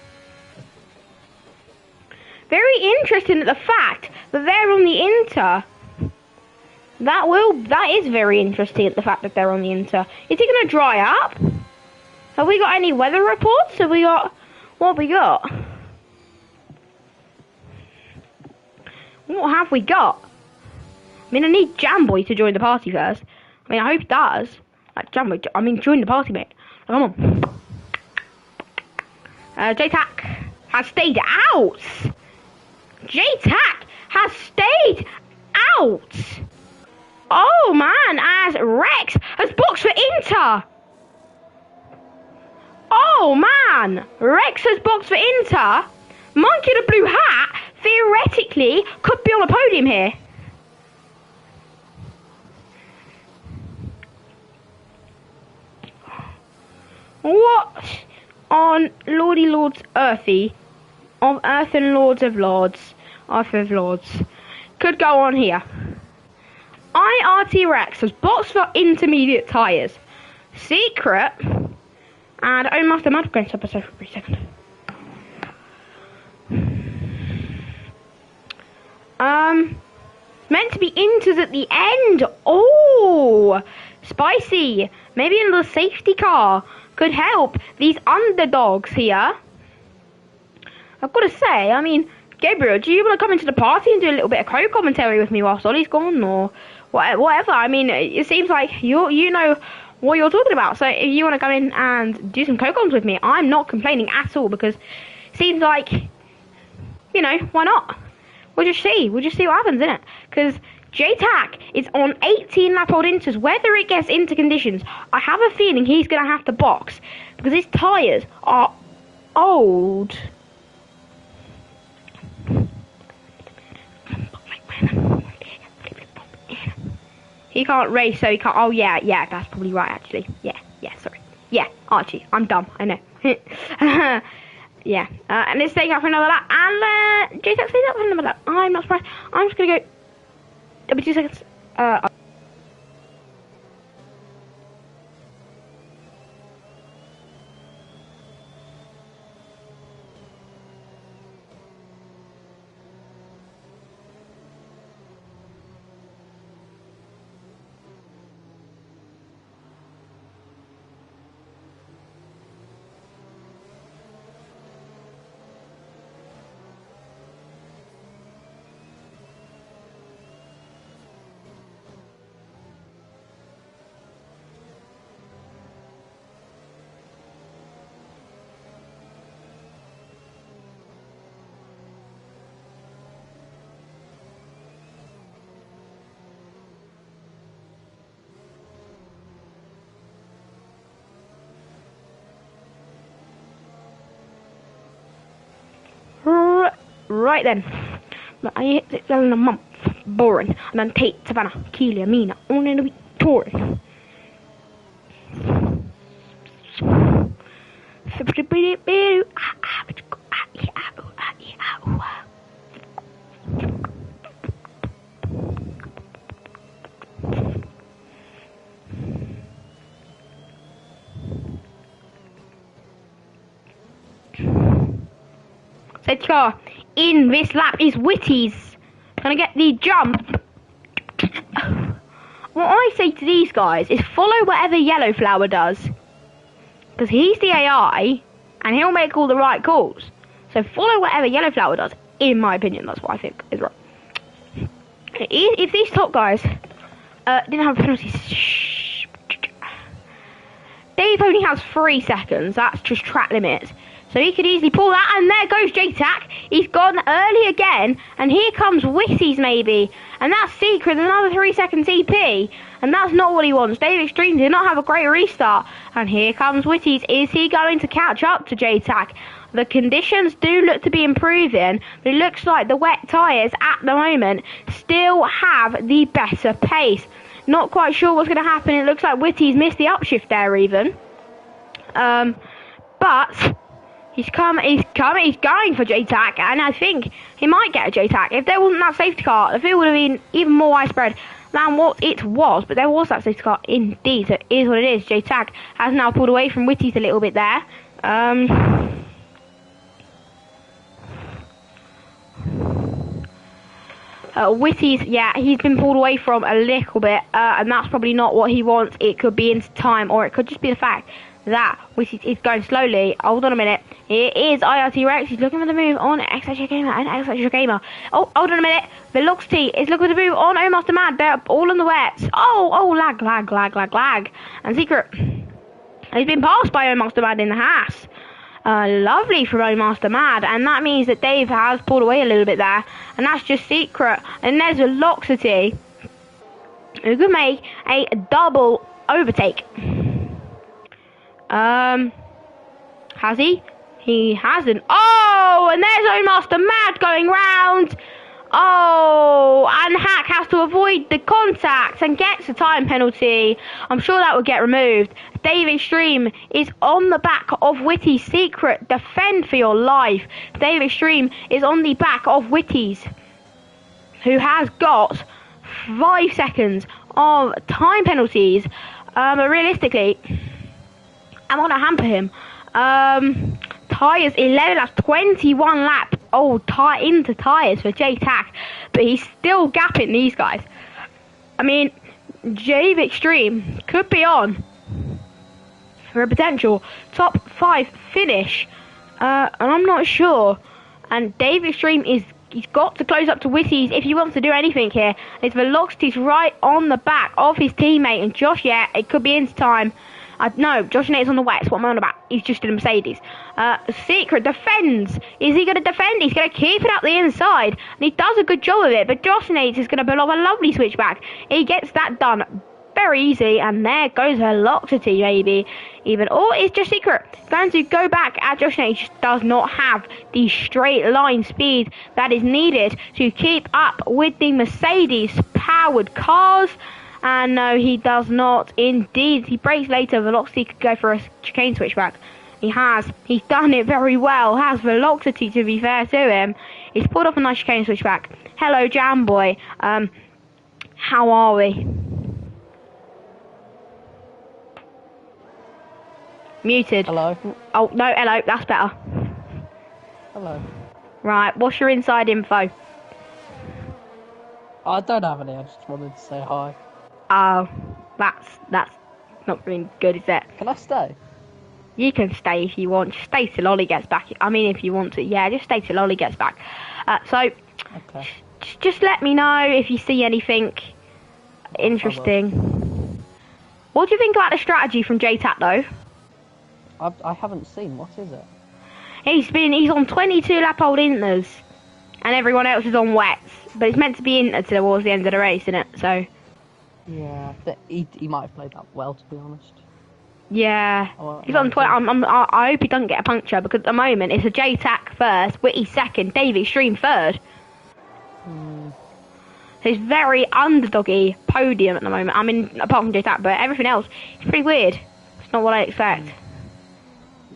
Very interesting at the fact that they're on the Inter. That is very interesting at the fact that they're on the Inter. Is it going to dry up? Have we got any weather reports? What have we got? What have we got? I mean, I need Jamboy to join the party first. I mean, I hope he does. Like, Jamboy, join the party, mate. Come on. J-Tac has stayed out. J-Tac has stayed out. Oh man, as Rex has boxed for Inter. Oh man, Rex has boxed for Inter. Monkey in a Blue Hat theoretically could be on a podium here. What on Lordy Lords Earthy of Earth and Lords of Lords, Earth of Lords, could go on here? IRT Rex has boxed for intermediate tyres. Secret and Own Master Mad going to episode for a second. Meant to be Inters at the end. Oh, spicy. Maybe another safety car could help these underdogs here. I've got to say, I mean, Gabriel, do you want to come into the party and do a little bit of co-commentary with me whilst Ollie's gone, or whatever? I mean, it seems like you know what you're talking about. So if you want to come in and do some co-coms with me, I'm not complaining at all, because it seems like, you know, why not? We'll just see what happens, innit? Because J-Tac is on 18 lap old Inters. Whether it gets into conditions, I have a feeling he's going to have to box, because his tyres are old. He can't race, so he can't. Oh yeah, that's probably right, actually. Yeah, sorry. Yeah, Archie, I'm dumb, I know. Yeah, and it's staying up for another lap, and J-Tac stays up for another lap. I'm not surprised. I'm just gonna go. It'll be 2 seconds. Right then. I hit it in a month. Boring. And then Tate, Savannah, Keelia, Mina. On in a week. Touring. Safety car in this lap is Whitty's. Gonna get the jump. What I say to these guys is follow whatever Yellow Flower does. Because he's the AI, and he'll make all the right calls. So follow whatever Yellow Flower does, in my opinion. That's what I think is right. If these top guys didn't have penalties... Dave only has 3 seconds. That's just track limits. So he could easily pull that, and there goes J-Tac. He's gone early again, and here comes Whitty's maybe. And that's Secret, another 3 second TP. And that's not what he wants. Dave Extreme did not have a great restart. And here comes Whitty's. Is he going to catch up to J-Tac? The conditions do look to be improving, but it looks like the wet tyres at the moment still have the better pace. Not quite sure what's going to happen. It looks like Whitty's missed the upshift there even. But... He's going for J-Tac, and I think he might get a J-Tac. If there wasn't that safety car, the field would have been even more widespread than what it was, but there was that safety car indeed, so it is what it is. J-Tac has now pulled away from Whitty's a little bit there. Whitty's, yeah, he's been pulled away from a little bit, and that's probably not what he wants. It could be into time, or it could just be the fact that Whitty is going slowly. Hold on a minute. It is IRT Rex. He's looking for the move on XHJ Gamer and XHJ Gamer. Oh, hold on a minute. Velocity is looking for the move on Oh Master Mad. They're all on the wets. Oh, lag. And Secret. He's been passed by Oh Master Mad in the Haas. Lovely from Oh Master Mad. And that means that Dave has pulled away a little bit there. And that's just Secret. And there's Velocity, who could make a double overtake. Has he? He hasn't. Oh, and there's Oh Master Mad going round. Oh, and Hack has to avoid the contact and gets a time penalty. I'm sure that would get removed. Dave Extreme is on the back of Whitty's. Secret, defend for your life. Dave Extreme is on the back of Whitty's, who has got 5 seconds of time penalties. But realistically, I'm going to hamper him. Tyres 11 laps, 21 laps. Oh, into tyres for J-Tac. But he's still gapping these guys. I mean, Dave Extreme could be on for a potential top 5 finish. And I'm not sure. And Dave Extreme he's got to close up to Whitty's if he wants to do anything here. His velocity's right on the back of his teammate. And Josh, yeah, it could be into time. No, Josh Nate's on the wets. What am I on about? He's just in a Mercedes. Secret defends. Is he going to defend? He's going to keep it up the inside. And he does a good job of it. But Josh Nate is going to pull off a lovely switchback. He gets that done very easy. And there goes Velocity, maybe. Even. Or it's just Secret going to go back at Josh Nate. He just does not have the straight line speed that is needed to keep up with the Mercedes-powered cars. And no, he does not. Indeed, he brakes later. Velocity could go for a chicane switchback. He has. He's done it very well. Has Velocity, to be fair to him. He's pulled off a nice chicane switchback. Hello, Jam Boy. How are we? Muted. Hello. Oh, no, hello. That's better. Hello. Right, what's your inside info? I don't have any. I just wanted to say hi. Oh, that's not really good, is it? Can I stay? You can stay if you want. Just stay till Ollie gets back. I mean, if you want to. Yeah, just stay till Ollie gets back. Okay. Just let me know if you see anything interesting. What do you think about the strategy from J-Tac, though? I haven't seen. What is it? He's on 22 lap old inters, and everyone else is on wets. But it's meant to be inter towards the end of the race, isn't it? So. Yeah, he might have played that well, to be honest. Yeah, Oh, he's on 20. I hope he doesn't get a puncture because at the moment it's a J-Tac first, Witty second, Dave Extreme third. So it's very underdoggy podium at the moment. I mean, apart from J-Tac, but everything else is pretty weird. It's not what I expect.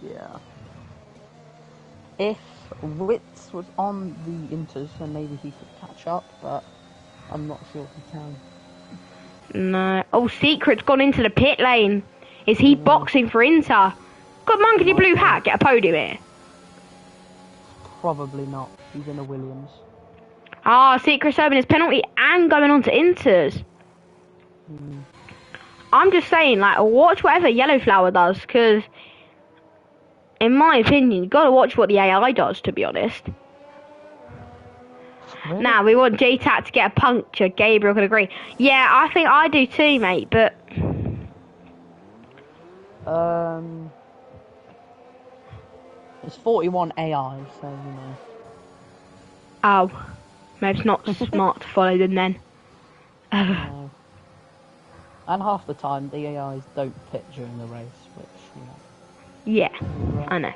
Yeah. If Witz was on the Inters, then maybe he could catch up, but I'm not sure if he can. No. Oh, Secret's gone into the pit lane. Is he boxing for Inter? Got Monkey Blue Hat get a podium here? Probably not. He's in a Williams. Ah, Secret serving his penalty and going on to Inters. I'm just saying, like, watch whatever Yellow Flower does, because, in my opinion, you gotta watch what the AI does, to be honest. Really? Now, we want J-Tac to get a puncture. Gabriel could agree. Yeah, I think I do too, mate, but... It's 41 AI, so, you know. Oh. Maybe it's not smart to follow them then. No. And half the time, the AIs don't pit during the race, which, you know. Yeah, I know.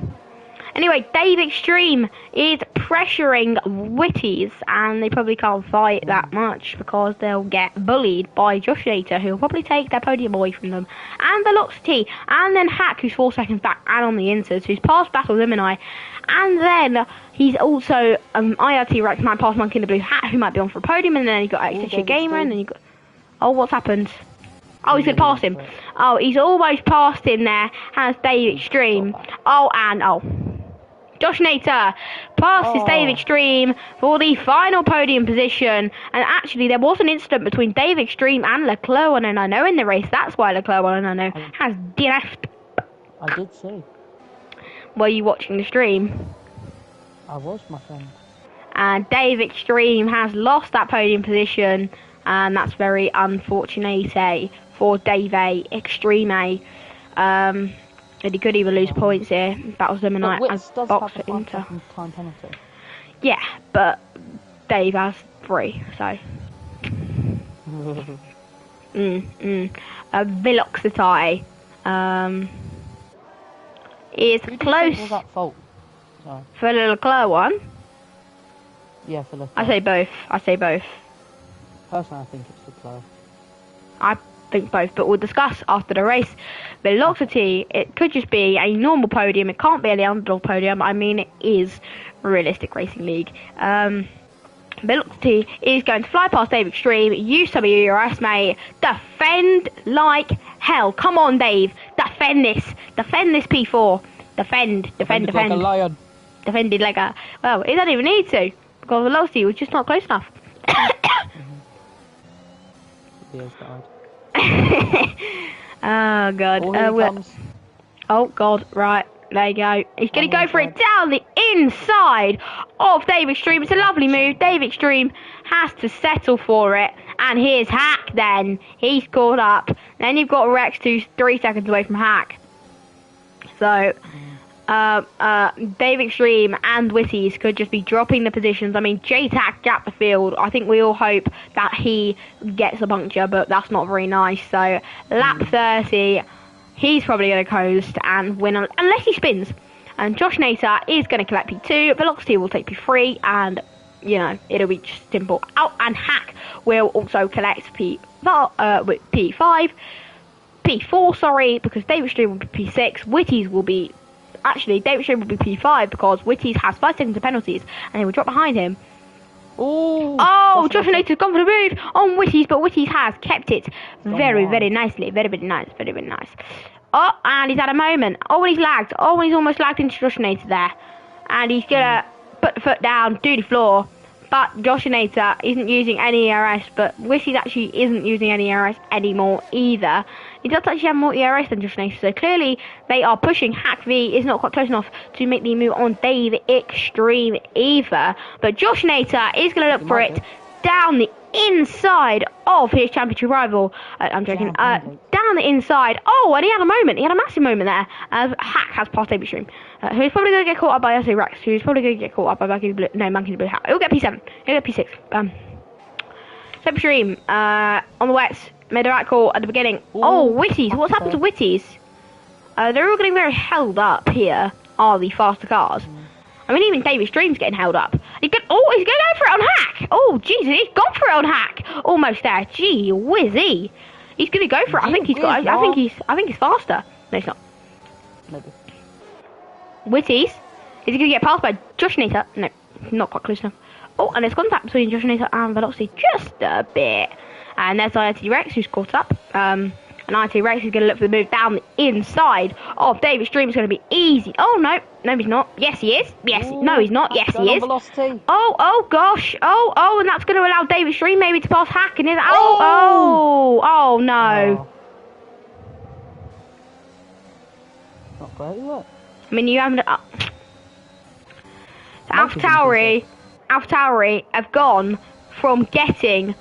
Anyway, Dave Extreme is pressuring Witties, and they probably can't fight that much because they'll get bullied by Josh Nater, who will probably take their podium away from them, and Velocity, and then Hack, who's 4 seconds back, and on the Inters, who's past Battle Gemini, and then he's also IRT Rex might pass Monkey in the Blue Hat, who might be on for a podium, and then you've got Extra Gamer, and then you've got... Oh, what's happened? Oh, he's going to pass him. Oh, he's almost passed him there, has Dave Extreme. Oh, and... Oh. Josh Nater passes Dave Extreme for the final podium position. And actually, there was an incident between Dave Extreme and Leclerc and I know in the race. That's why Leclerc and I know has DNF'd. I did see. Were you watching the stream? I was, my friend. And Dave Extreme has lost that podium position. And that's very unfortunate for Dave Extreme. And he could even lose points here. Battles them and I as box for Inter. Time penalty. Yeah, but Dave has 3, so. Velocity. Is close. Was that fault? Sorry. For the Leclerc one? Yeah, for Leclerc. I say both. Personally, I think it's Leclerc. I think both, but we'll discuss after the race. Velocity, it could just be a normal podium. It can't be any underdog podium. I mean, it is Realistic Racing League. Velocity is going to fly past Dave Extreme. Use some of your S, mate. Defend like hell. Come on, Dave. Defend this. Defend this P4. Defend. Like a lion. Defended like a... Well, he doesn't even need to, because Velocity was just not close enough. He has died. Oh god. Oh god, right, there you go. He's gonna go for it down the inside of Dave Extreme. It's a lovely move. Dave Extreme has to settle for it. And here's Hack then. He's caught up. Then you've got Rex, who's 3 seconds away from Hack. So Dave Extreme and Witties could just be dropping the positions. I mean, J-Tac gapped the field. I think we all hope that he gets a puncture, but that's not very nice. So lap 30, he's probably going to coast and win unless he spins. And Josh Nater is going to collect P2. Velocity will take P3, and you know it'll be just simple. And Hack will also collect P5, P4. Sorry, because Dave Extreme will be P6. Witties will be. Actually, Dave Extreme will be P5 because Witties has 5 seconds of penalties and he will drop behind him. Oh, Josh Nater's gone for the move on Witties, but Witties has kept it very nicely. Very nice. Oh, and he's had a moment. Oh, and he's lagged. Oh, and he's almost lagged into Josh Nater there. And he's going to put the foot down, do the floor. But Josh Nater isn't using any ERS, but Witties actually isn't using any ERS anymore either. He does actually have more ERS than Josh Nater, so clearly they are pushing. Hack V is not quite close enough to make the move on Dave Extreme either. But Josh Nater is going to look for it down the inside of his championship rival. I'm joking. Down the inside. Oh, and he had a moment. He had a massive moment there. Hack has passed Dave Extreme. Who's probably going to get caught up by RC Rex. Who's probably going to get caught up by Monkey Blue. No, Monkey Blue Hat. He'll get P7. He'll get P6. Dave Extreme on the wets. Made the right call at the beginning. Oh, Witties. What's happened to Witties? They're all getting very held up here, are the faster cars. I mean, even David Stream's getting held up. He's going to go for it on hack. Oh, Jesus, he's gone for it on hack. Almost there. Gee whizzy. He's going to go for it. I think he's faster. No, he's not. Maybe. Witties. Is he going to get passed by Josh Nater? No, not quite close enough. Oh, and there's contact between Josh Nater and Velocity just a bit. And there's IRT Rex who's caught up. And IRT Rex is going to look for the move down the inside of David Stream. Is going to be easy. Oh, no. No, he's not. Yes, he is. Yes. Ooh, no, he's not. Yes, he is. Velocity. Oh, gosh. Oh, and that's going to allow David Stream maybe to pass Hack. And oh, no. Not great, look. I mean, you haven't... AlphaTauri have gone from getting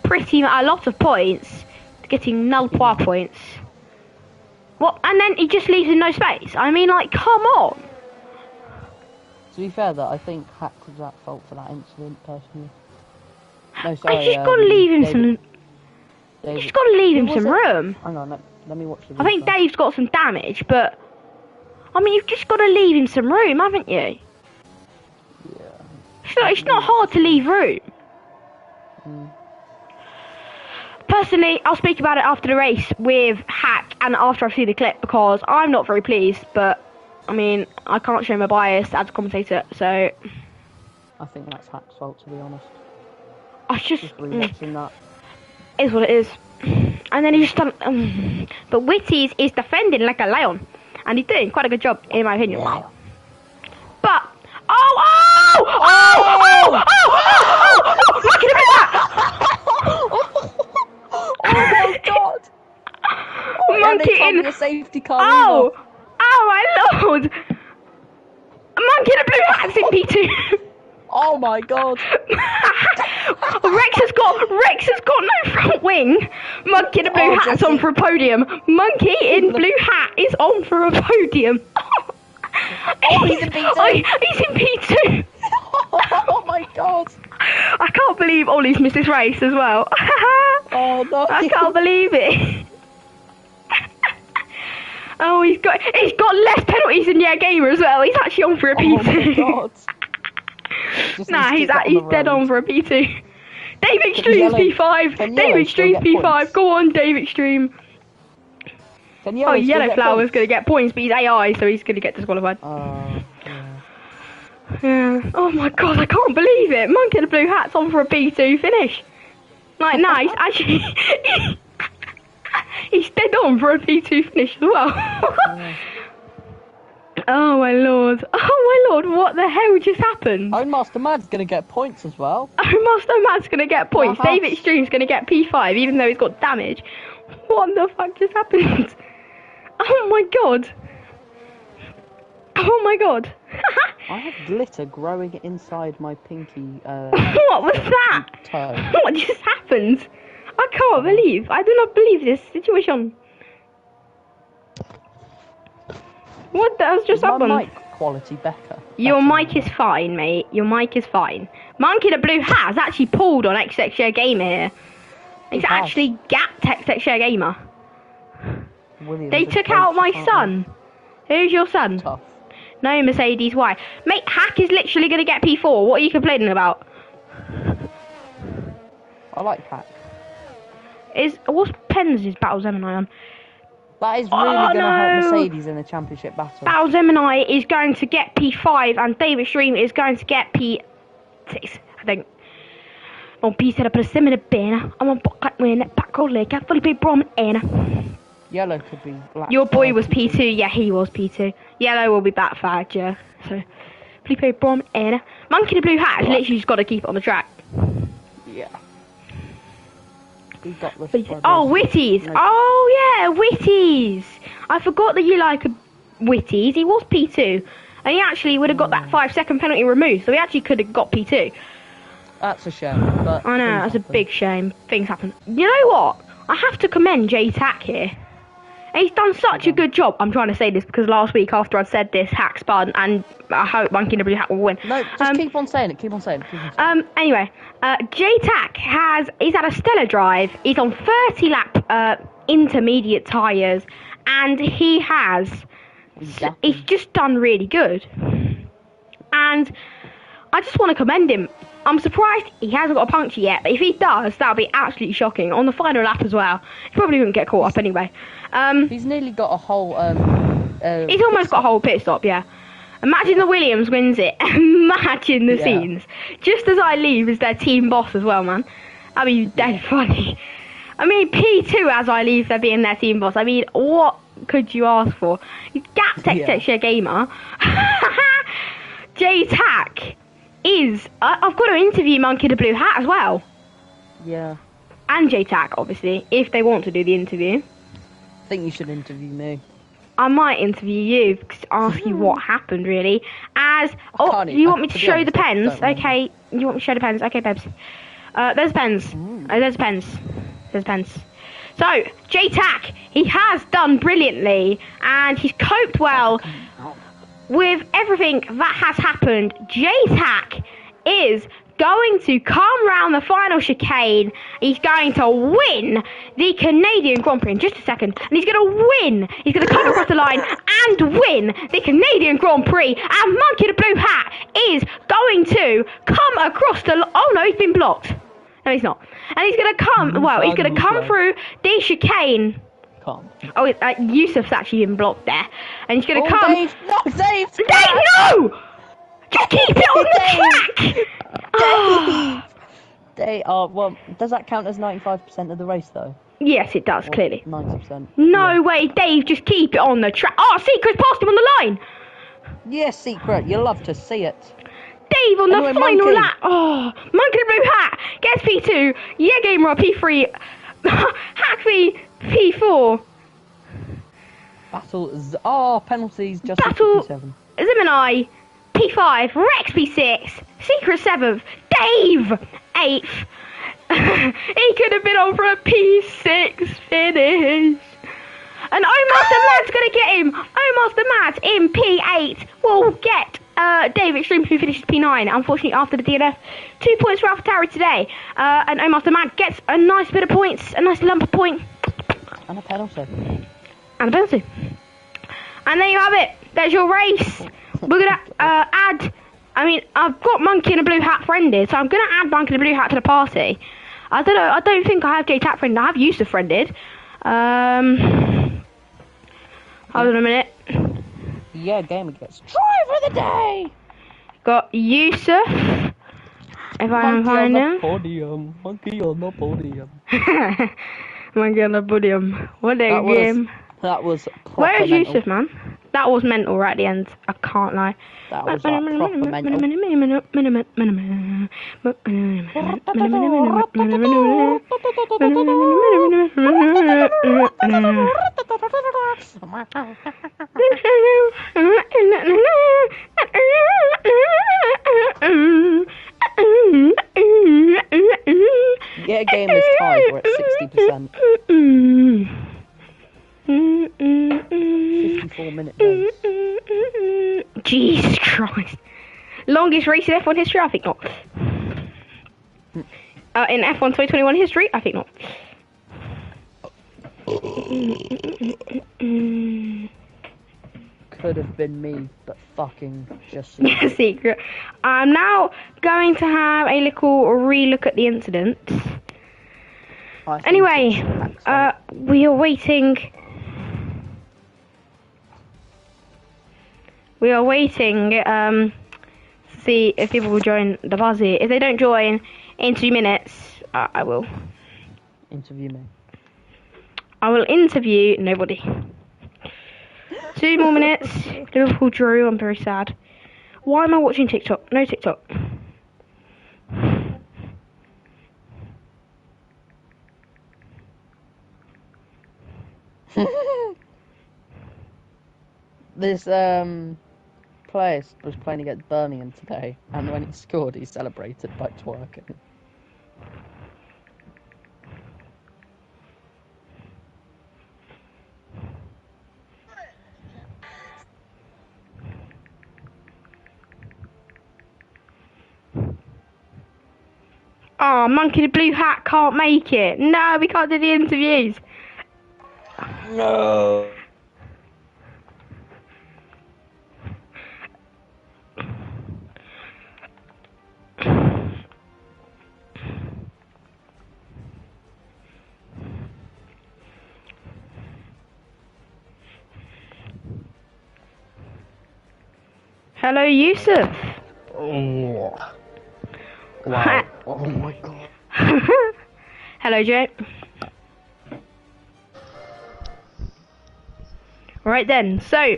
a lot of points to getting null points. What? And then he just leaves in no space. I mean, like, come on. To be fair, though, I think Hack was at fault for that incident, personally. No, sorry. I just got to leave him some... You just got to leave him some room. Hang on, let me watch the I think Dave's got some damage, but... I mean, you've just got to leave him some room, haven't you? Yeah. It's not hard to leave room. Personally, I'll speak about it after the race with Hack and after I've seen the clip because I'm not very pleased, but I mean, I can't show my bias as a commentator, so... I think that's Hack's fault, to be honest. I just rewatching that. Is what it is. And then he just done... but Witties is defending like a lion, and he's doing quite a good job, in my opinion. Yeah. But... Oh, look at him at that! Oh my god! Monkey in the safety car. Oh my lord! Monkey in a blue hat's in P2. Oh my god! Rex has got no front wing. Monkey in a blue hat's on for a podium. Monkey in blue hat is on for a podium. He's in P2. He's in P2. Oh my god! I can't believe Ollie's missed this race as well. Oh no! I can't believe it. Oh, he's got less penalties than Yeah Gamer as well. He's actually on for a P2. Oh my god! Nah, he's dead on for a P2. David Stream's P5. David Stream's P5. Go on, David Stream. Oh, Yellow Flower's gonna get points, but he's AI, so he's gonna get disqualified. Yeah. Oh my god, I can't believe it. Monkey in the blue hat's on for a P2 finish. Like, nice. Actually, he's dead on for a P2 finish as well. Oh my lord. What the hell just happened? Master Mad's gonna get points as well. Master Mad's gonna get points. David Stream's gonna get P5, even though he's got damage. What the fuck just happened? Oh my god. Oh my god. I have glitter growing inside my pinky. What was that? Toe. What just happened? I can't believe. I do not believe this situation. What has just happened? My mic quality better. Your mic is fine, mate. Your mic is fine. Monkey the Blue has actually pulled on XXshare Gamer here. He's actually gapped XXshare Gamer. They took out my son. Who's your son? Tough. No, Mercedes, why? Mate, Hack is literally going to get P4. What are you complaining about? I like Hack. What's Penz's Battle Gemini on? That is really going to hurt Mercedes in the championship battle. Battle Gemini is going to get P5 and David Stream is going to get P6, I think. On P7 per semina bene. I'm on pocket win, back on leg, Felipe Brom in. Yellow could be black. Your boy was P2, yeah, he was P2. Yellow will be back fagged, yeah. So, Felipe Brom in. Monkey the Blue Hat has literally just got to keep it on the track. Yeah. He got the Witties! No. Oh, yeah, Witties! I forgot that you like Witties. He was P2. And he actually would have got that 5-second penalty removed, so he actually could have got P2. That's a shame. But I know, that's a big shame. Things happen. You know what? I have to commend J-Tac here. He's done such a good job. I'm trying to say this because last week after I'd said this, Hack spun, and I hope Monkey W Hack will win. No, just keep on saying it. Keep on saying it. Anyway, J-Tac he's had a stellar drive. He's on 30 lap intermediate tyres, and he has. He's just done really good, and I just want to commend him. I'm surprised he hasn't got a puncture yet, but if he does, that'll be absolutely shocking. On the final lap as well. He probably wouldn't get caught up anyway. He's nearly got a whole. He's almost got a whole pit stop, yeah. Imagine the Williams wins it. Imagine the scenes. Just as I leave as their team boss as well, man. That'd be dead funny. I mean, P2 as I leave, they're being their team boss. I mean, what could you ask for? Gap Texture Gamer. J-Tac is... I've got to interview Monkey the Blue Hat as well. Yeah. And J-Tac, obviously, if they want to do the interview. I think you should interview me. I might interview you, ask you what happened, really. You want me to show the pens? Okay, you want me to show the pens? Okay, babes. There's pens. There's pens. There's pens. So, J-Tac, he has done brilliantly, and he's coped well with everything that has happened. J-Tac is going to come round the final chicane. He's going to win the Canadian Grand Prix in just a second. And he's going to win. He's going to come across the line and win the Canadian Grand Prix. And Monkey the Blue Hat is going to come across the... Oh, no, he's been blocked. No, he's not. And he's going to come... Well, he's going to come through the chicane. Come. Oh, Yusuf's actually been blocked there. And he's going to come... Dave! No, Dave! Dave, no! Just keep it on the track! Well, does that count as 95% of the race, though? Yes, it does, Or clearly. 90%? No way, Dave, just keep it on the track. Oh, Secret's passed him on the line! Yes, Secret, you love to see it. Dave on the Anyway, final Monkey. lap. Oh, Monkey the Blue Hat gets P2. Yeah, Gamer P3. Hackby P4. Penalties just Battle 57. Zimini P5. Rex P6. Secret 7th. Dave 8th. He could have been on for a P6 finish. And Omar the Mad's going to get him. Omar the Mad in P8 will get Dave Extreme, who finishes P9. Unfortunately, after the DNF, 2 points for AlphaTauri today. And Omar the Mad gets a nice bit of points, a nice lump of point. And a penalty. And a penalty. And there you have it. There's your race. We're going to add... I mean, I've got Monkey in a Blue Hat friended, so I'm going to add Monkey in a Blue Hat to the party. I don't know. I don't think I have J-Tac friended. I have Yusuf friended. Hold on a minute. Yeah, Gamer gets driver of the day. Got Yusuf. If I can find him. Podium. Monkey on the podium. Monkey on the podium. What a game. That was Where is mental. Yusuf, man? That was mental right at the end. I can't lie. That was proper mental. Yeah, game is tied. We're at 60%. 54-minute race. Jesus Christ. Longest race in F1 history? I think not. In F1 2021 history? I think not. Could have been me, but fucking just... Secret. I'm now going to have a little relook at the incident. Anyway, we are waiting... We are waiting to see if people will join the party. If they don't join in 2 minutes, I will. Interview me. I will interview nobody. 2 more minutes. Liverpool drew. I'm very sad. Why am I watching TikTok? No TikTok. This player was playing against Birmingham today, and when he scored, he celebrated by twerking. Oh, Monkey the Blue Hat can't make it. No, we can't do the interviews. No. Hello, Yusuf. Oh. Wow. Oh my god. Hello, Joe. Right then, so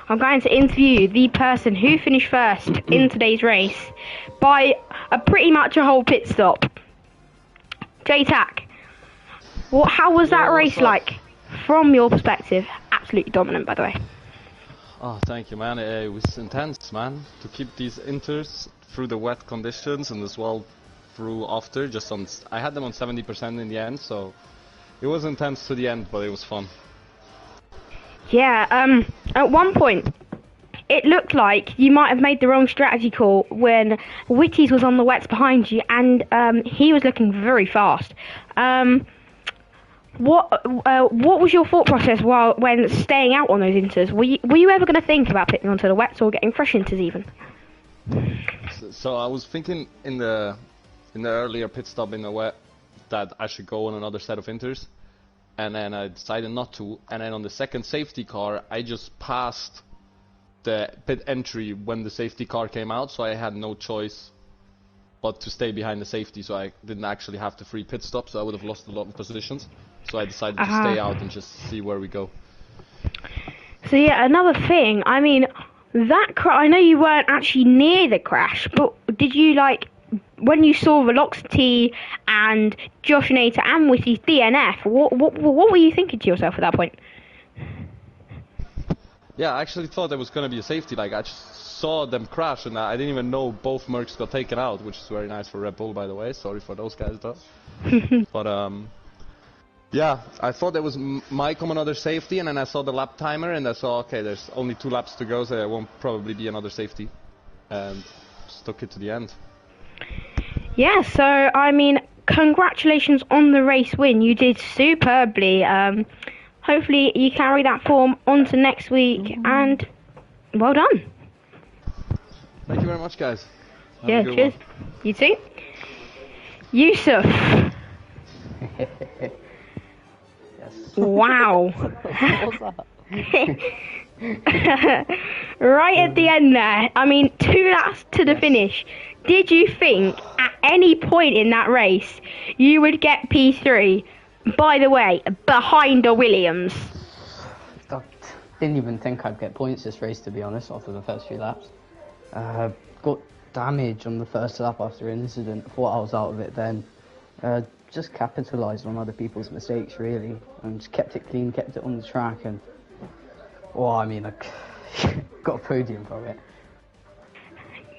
I'm going to interview the person who finished first in today's race by pretty much a whole pit stop. J-Tac, how was that race like from your perspective? Absolutely dominant, by the way. Oh, thank you, man. It was intense, man. To keep these inters through the wet conditions and as well through after. I had them on 70% in the end, so it was intense to the end, but it was fun. Yeah, at one point, it looked like you might have made the wrong strategy call when Whitties was on the wets behind you, and he was looking very fast. What was your thought process when staying out on those inters? Were you ever going to think about picking onto the wets or getting fresh inters even? So I was thinking in the earlier pit stop in the wet that I should go on another set of inters. And then I decided not to, and then on the second safety car I just passed the pit entry when the safety car came out, so I had no choice but to stay behind the safety, so I didn't actually have the free pit stop, so I would have lost a lot of positions, so I decided to stay out and just see where we go. So yeah, another thing, I mean, I know you weren't actually near the crash, but did you when you saw Velocity and Josh Nater and Witty's DNF, what were you thinking to yourself at that point? Yeah, I actually thought there was going to be a safety. I just saw them crash, and I didn't even know both Mercs got taken out, which is very nice for Red Bull, by the way. Sorry for those guys, though. But yeah, I thought there was might come another safety, and then I saw the lap timer, and I saw, okay, there's only 2 laps to go, so there won't probably be another safety, and stuck it to the end. Yeah, so I mean, congratulations on the race win. You did superbly. Hopefully you carry that form on to next week, and well done. Thank you very much, guys. Have yeah, cheers. You too. Yusuf. Yes. Wow. What was that? Right at the end there, I mean, 2 laps to the finish. Did you think at any point in that race you would get P3? By the way, behind a Williams. I didn't even think I'd get points this race, to be honest, after the first few laps. Got damage on the first lap after an incident. Thought I was out of it then. Just capitalised on other people's mistakes, really, and just kept it clean, kept it on the track, and I got a podium from it.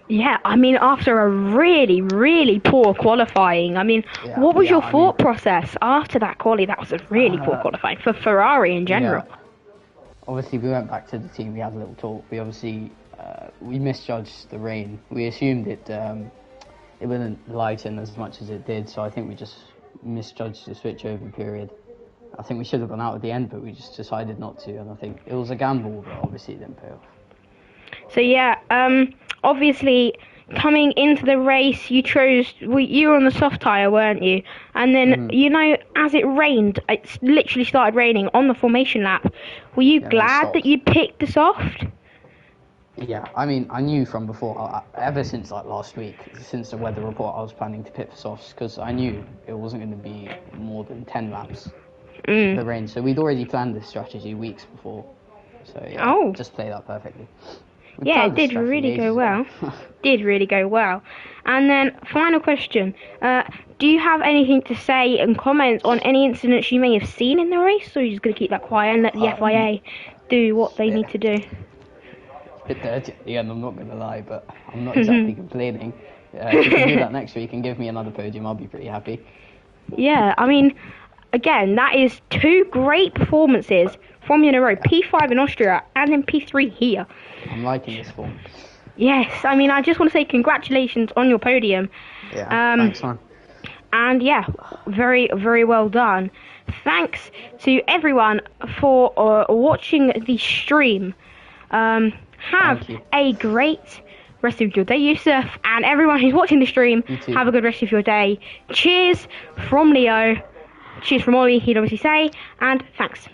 Yeah, I mean, after a really, really poor qualifying, I mean, what was your thought process after that quali? That was a really poor qualifying for Ferrari in general. Yeah. Obviously, we went back to the team, we had a little talk. We obviously, we misjudged the rain. We assumed it wouldn't lighten as much as it did, so I think we just misjudged the switchover period. I think we should have gone out at the end, but we just decided not to, and I think it was a gamble, but obviously it didn't pay off. So yeah, obviously coming into the race, you were on the soft tyre, weren't you? And then, as it rained, it literally started raining on the formation lap. Were you glad that you picked the soft? Yeah, I mean, I knew from before, ever since last week, since the weather report, I was planning to pit for softs, because I knew it wasn't going to be more than 10 laps, the rain. So we'd already planned this strategy weeks before. So yeah, just played that perfectly. Yeah, it did really go well. Did really go well. And then, final question. Do you have anything to say and comment on any incidents you may have seen in the race, or are you just going to keep that quiet and let the FIA do what they need to do? It's a bit dirty at the end, I'm not going to lie, but I'm not exactly complaining. If you can do that next week and give me another podium, I'll be pretty happy. Yeah, I mean, again, that is 2 great performances from you in a row. P5 in Austria and then P3 here. I'm liking this form. Yes, I mean, I just want to say congratulations on your podium. Yeah, thanks, man. And yeah, very, very well done. Thanks to everyone for watching the stream. Have a great rest of your day, Yusuf, and everyone who's watching the stream, have a good rest of your day. Cheers from Leo. Cheers from Ollie, he'd obviously say, and thanks.